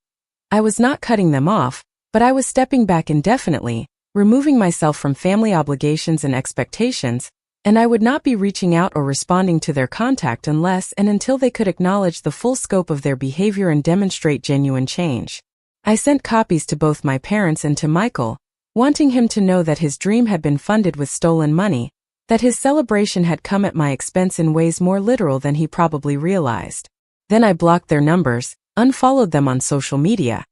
I was not cutting them off, but I was stepping back indefinitely, removing myself from family obligations and expectations, and I would not be reaching out or responding to their contact unless and until they could acknowledge the full scope of their behavior and demonstrate genuine change. I sent copies to both my parents and to Michael, wanting him to know that his dream had been funded with stolen money, that his celebration had come at my expense in ways more literal than he probably realized. Then I blocked their numbers, unfollowed them on social media,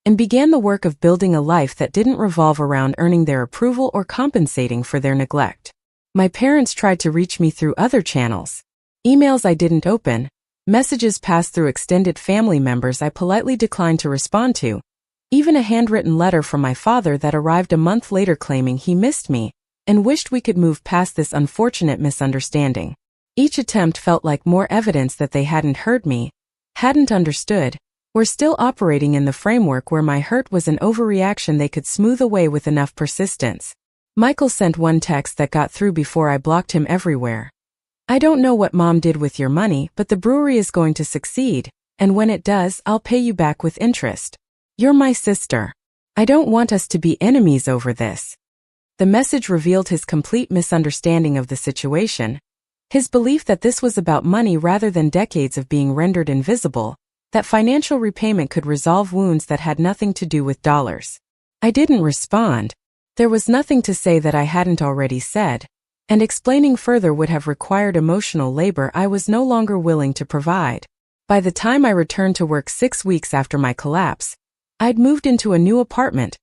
and began the work of building a life that didn't revolve around earning their approval or compensating for their neglect. My parents tried to reach me through other channels. Emails I didn't open, messages passed through extended family members I politely declined to respond to, even a handwritten letter from my father that arrived a month later claiming he missed me and wished we could move past this unfortunate misunderstanding. Each attempt felt like more evidence that they hadn't heard me, hadn't understood, were still operating in the framework where my hurt was an overreaction they could smooth away with enough persistence. Michael sent one text that got through before I blocked him everywhere. I don't know what Mom did with your money, but the brewery is going to succeed, and when it does, I'll pay you back with interest. You're my sister. I don't want us to be enemies over this. The message revealed his complete misunderstanding of the situation, his belief that this was about money rather than decades of being rendered invisible, that financial repayment could resolve wounds that had nothing to do with dollars. I didn't respond. There was nothing to say that I hadn't already said, and explaining further would have required emotional labor I was no longer willing to provide. By the time I returned to work 6 weeks after my collapse, I'd moved into a new apartment,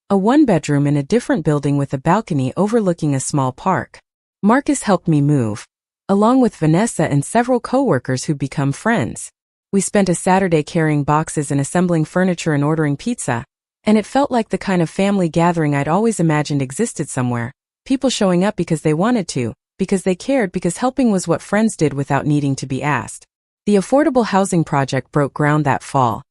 a one-bedroom in a different building with a balcony overlooking a small park. Marcus helped me move, along with Vanessa and several coworkers who'd become friends. We spent a Saturday carrying boxes and assembling furniture and ordering pizza, and it felt like the kind of family gathering I'd always imagined existed somewhere, people showing up because they wanted to, because they cared, because helping was what friends did without needing to be asked. The affordable housing project broke ground that fall,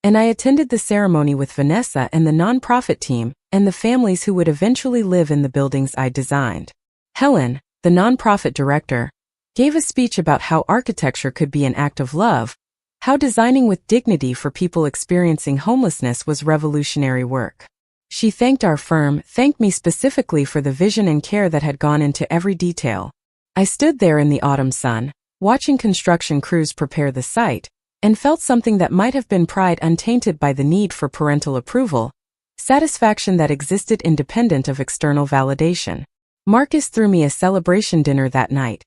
and I attended the ceremony with Vanessa and the nonprofit team and the families who would eventually live in the buildings I designed. Helen, the nonprofit director, gave a speech about how architecture could be an act of love, how designing with dignity for people experiencing homelessness was revolutionary work. She thanked our firm, thanked me specifically for the vision and care that had gone into every detail. I stood there in the autumn sun, watching construction crews prepare the site, and felt something that might have been pride untainted by the need for parental approval, satisfaction that existed independent of external validation. Marcus threw me a celebration dinner that night,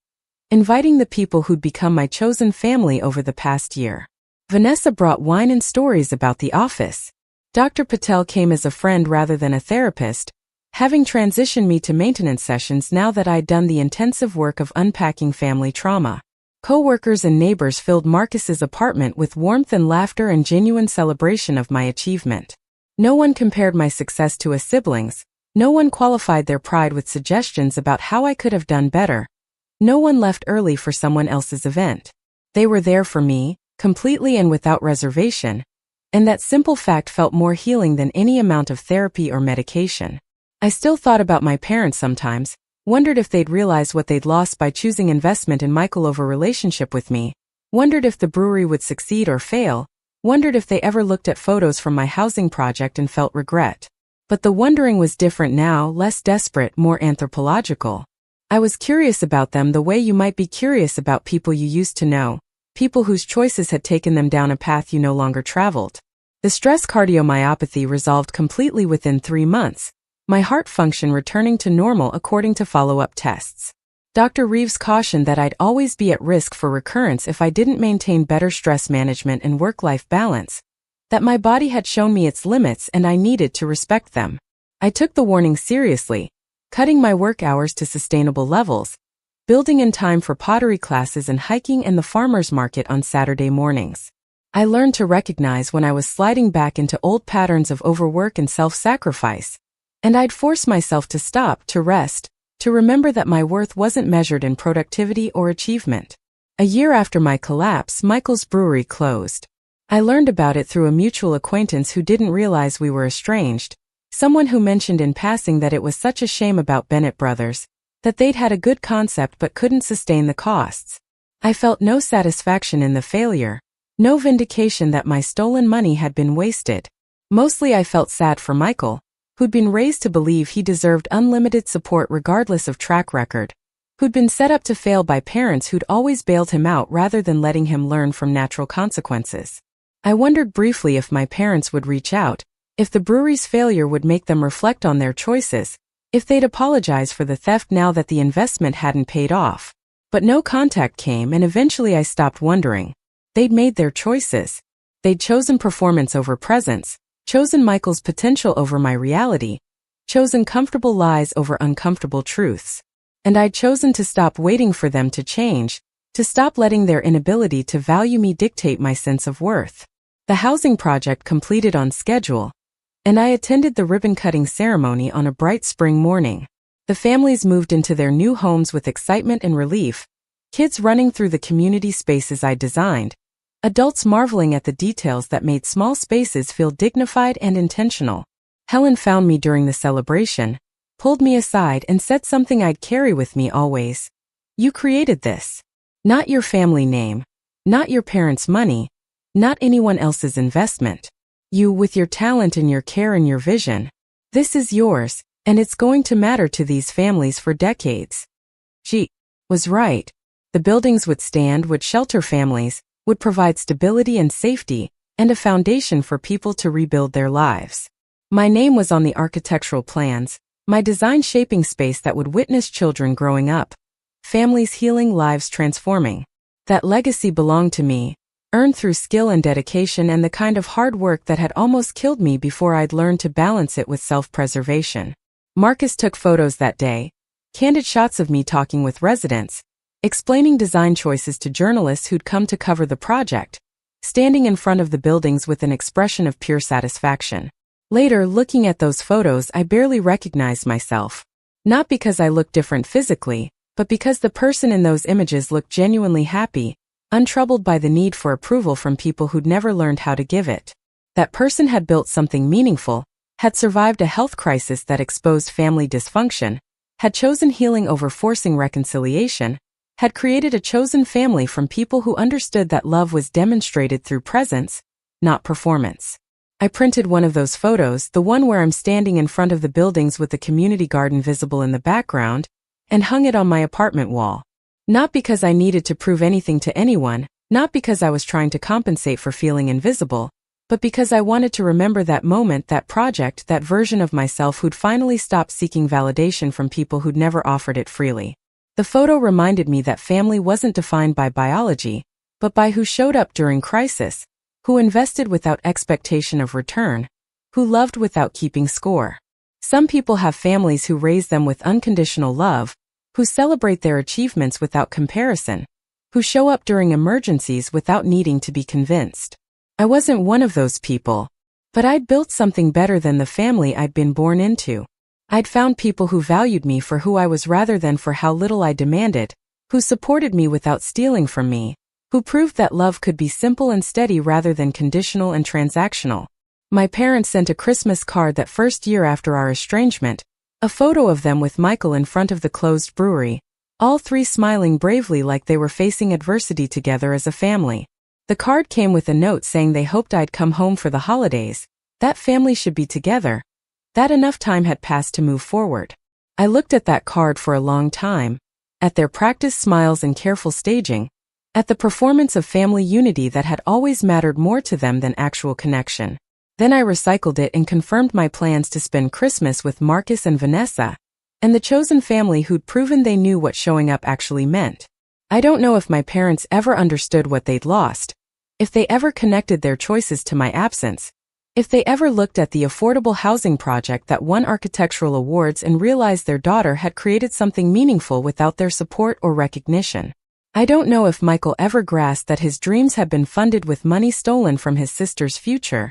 inviting the people who'd become my chosen family over the past year. Vanessa brought wine and stories about the office. Dr. Patel came as a friend rather than a therapist, having transitioned me to maintenance sessions now that I'd done the intensive work of unpacking family trauma. Co-workers and neighbors filled Marcus's apartment with warmth and laughter and genuine celebration of my achievement. No one compared my success to a sibling's. No one qualified their pride with suggestions about how I could have done better. No one left early for someone else's event. They were there for me, completely and without reservation, and that simple fact felt more healing than any amount of therapy or medication. I still thought about my parents sometimes, wondered if they'd realize what they'd lost by choosing investment in Michael over relationship with me, wondered if the brewery would succeed or fail, wondered if they ever looked at photos from my housing project and felt regret. But the wondering was different now, less desperate, more anthropological. I was curious about them the way you might be curious about people you used to know, people whose choices had taken them down a path you no longer traveled. The stress cardiomyopathy resolved completely within 3 months, my heart function returning to normal according to follow-up tests. Dr. Reeves cautioned that I'd always be at risk for recurrence if I didn't maintain better stress management and work-life balance, that my body had shown me its limits and I needed to respect them. I took the warning seriously, cutting my work hours to sustainable levels, building in time for pottery classes and hiking and the farmer's market on Saturday mornings. I learned to recognize when I was sliding back into old patterns of overwork and self-sacrifice, and I'd force myself to stop, to rest, to remember that my worth wasn't measured in productivity or achievement. A year after my collapse, Michael's brewery closed. I learned about it through a mutual acquaintance who didn't realize we were estranged, someone who mentioned in passing that it was such a shame about Bennett Brothers, that they'd had a good concept but couldn't sustain the costs. I felt no satisfaction in the failure, no vindication that my stolen money had been wasted. Mostly I felt sad for Michael, who'd been raised to believe he deserved unlimited support regardless of track record, who'd been set up to fail by parents who'd always bailed him out rather than letting him learn from natural consequences. I wondered briefly if my parents would reach out, if the brewery's failure would make them reflect on their choices, if they'd apologize for the theft now that the investment hadn't paid off. But no contact came, and eventually I stopped wondering. They'd made their choices. They'd chosen performance over presence, chosen Michael's potential over my reality, chosen comfortable lies over uncomfortable truths. And I'd chosen to stop waiting for them to change, to stop letting their inability to value me dictate my sense of worth. The housing project completed on schedule, and I attended the ribbon-cutting ceremony on a bright spring morning. The families moved into their new homes with excitement and relief, kids running through the community spaces I designed, adults marveling at the details that made small spaces feel dignified and intentional. Helen found me during the celebration, pulled me aside and said something I'd carry with me always. "You created this. Not your family name, not your parents' money, not anyone else's investment. You, with your talent and your care and your vision. This is yours, and it's going to matter to these families for decades." She was right. The buildings would stand, would shelter families, would provide stability and safety, and a foundation for people to rebuild their lives. My name was on the architectural plans, my design shaping space that would witness children growing up, families healing, lives transforming. That legacy belonged to me, earned through skill and dedication and the kind of hard work that had almost killed me before I'd learned to balance it with self-preservation. Marcus took photos that day, candid shots of me talking with residents, explaining design choices to journalists who'd come to cover the project, standing in front of the buildings with an expression of pure satisfaction. Later, looking at those photos, I barely recognized myself. Not because I looked different physically, but because the person in those images looked genuinely happy, untroubled by the need for approval from people who'd never learned how to give it. That person had built something meaningful, had survived a health crisis that exposed family dysfunction, had chosen healing over forcing reconciliation, had created a chosen family from people who understood that love was demonstrated through presence, not performance. I printed one of those photos, the one where I'm standing in front of the buildings with the community garden visible in the background, and hung it on my apartment wall. Not because I needed to prove anything to anyone, not because I was trying to compensate for feeling invisible, but because I wanted to remember that moment, that project, that version of myself who'd finally stopped seeking validation from people who'd never offered it freely. The photo reminded me that family wasn't defined by biology, but by who showed up during crisis, who invested without expectation of return, who loved without keeping score. Some people have families who raise them with unconditional love, who celebrate their achievements without comparison, who show up during emergencies without needing to be convinced. I wasn't one of those people, but I'd built something better than the family I'd been born into. I'd found people who valued me for who I was rather than for how little I demanded, who supported me without stealing from me, who proved that love could be simple and steady rather than conditional and transactional. My parents sent a Christmas card that first year after our estrangement, a photo of them with Michael in front of the closed brewery, all three smiling bravely like they were facing adversity together as a family. The card came with a note saying they hoped I'd come home for the holidays, that family should be together, that enough time had passed to move forward. I looked at that card for a long time, at their practiced smiles and careful staging, at the performance of family unity that had always mattered more to them than actual connection. Then I recycled it and confirmed my plans to spend Christmas with Marcus and Vanessa, and the chosen family who'd proven they knew what showing up actually meant. I don't know if my parents ever understood what they'd lost, if they ever connected their choices to my absence, if they ever looked at the affordable housing project that won architectural awards and realized their daughter had created something meaningful without their support or recognition. I don't know if Michael ever grasped that his dreams had been funded with money stolen from his sister's future,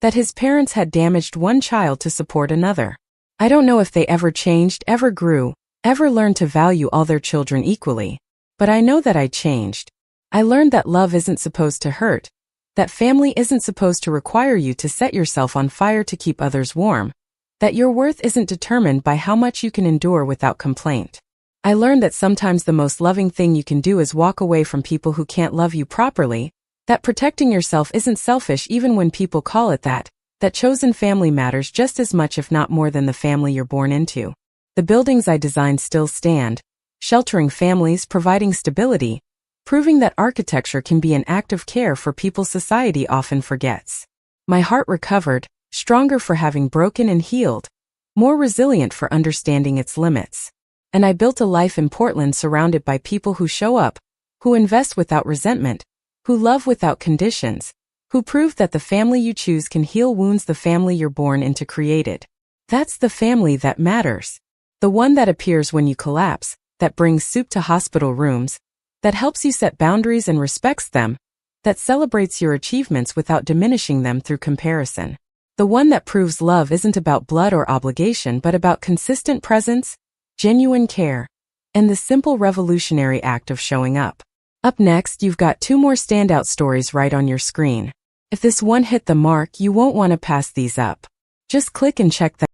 that his parents had damaged one child to support another. I don't know if they ever changed, ever grew, ever learned to value all their children equally. But I know that I changed. I learned that love isn't supposed to hurt, that family isn't supposed to require you to set yourself on fire to keep others warm, that your worth isn't determined by how much you can endure without complaint. I learned that sometimes the most loving thing you can do is walk away from people who can't love you properly, that protecting yourself isn't selfish even when people call it that chosen family matters just as much if not more than the family you're born into. The buildings I designed still stand, sheltering families, providing stability, proving that architecture can be an act of care for people society often forgets. My heart recovered, stronger for having broken and healed, more resilient for understanding its limits. And I built a life in Portland surrounded by people who show up, who invest without resentment, who love without conditions, who prove that the family you choose can heal wounds the family you're born into created. That's the family that matters. The one that appears when you collapse, that brings soup to hospital rooms, that helps you set boundaries and respects them, that celebrates your achievements without diminishing them through comparison. The one that proves love isn't about blood or obligation but about consistent presence, genuine care, and the simple revolutionary act of showing up. Up next, you've got 2 more standout stories right on your screen. If this one hit the mark, you won't want to pass these up. Just click and check them.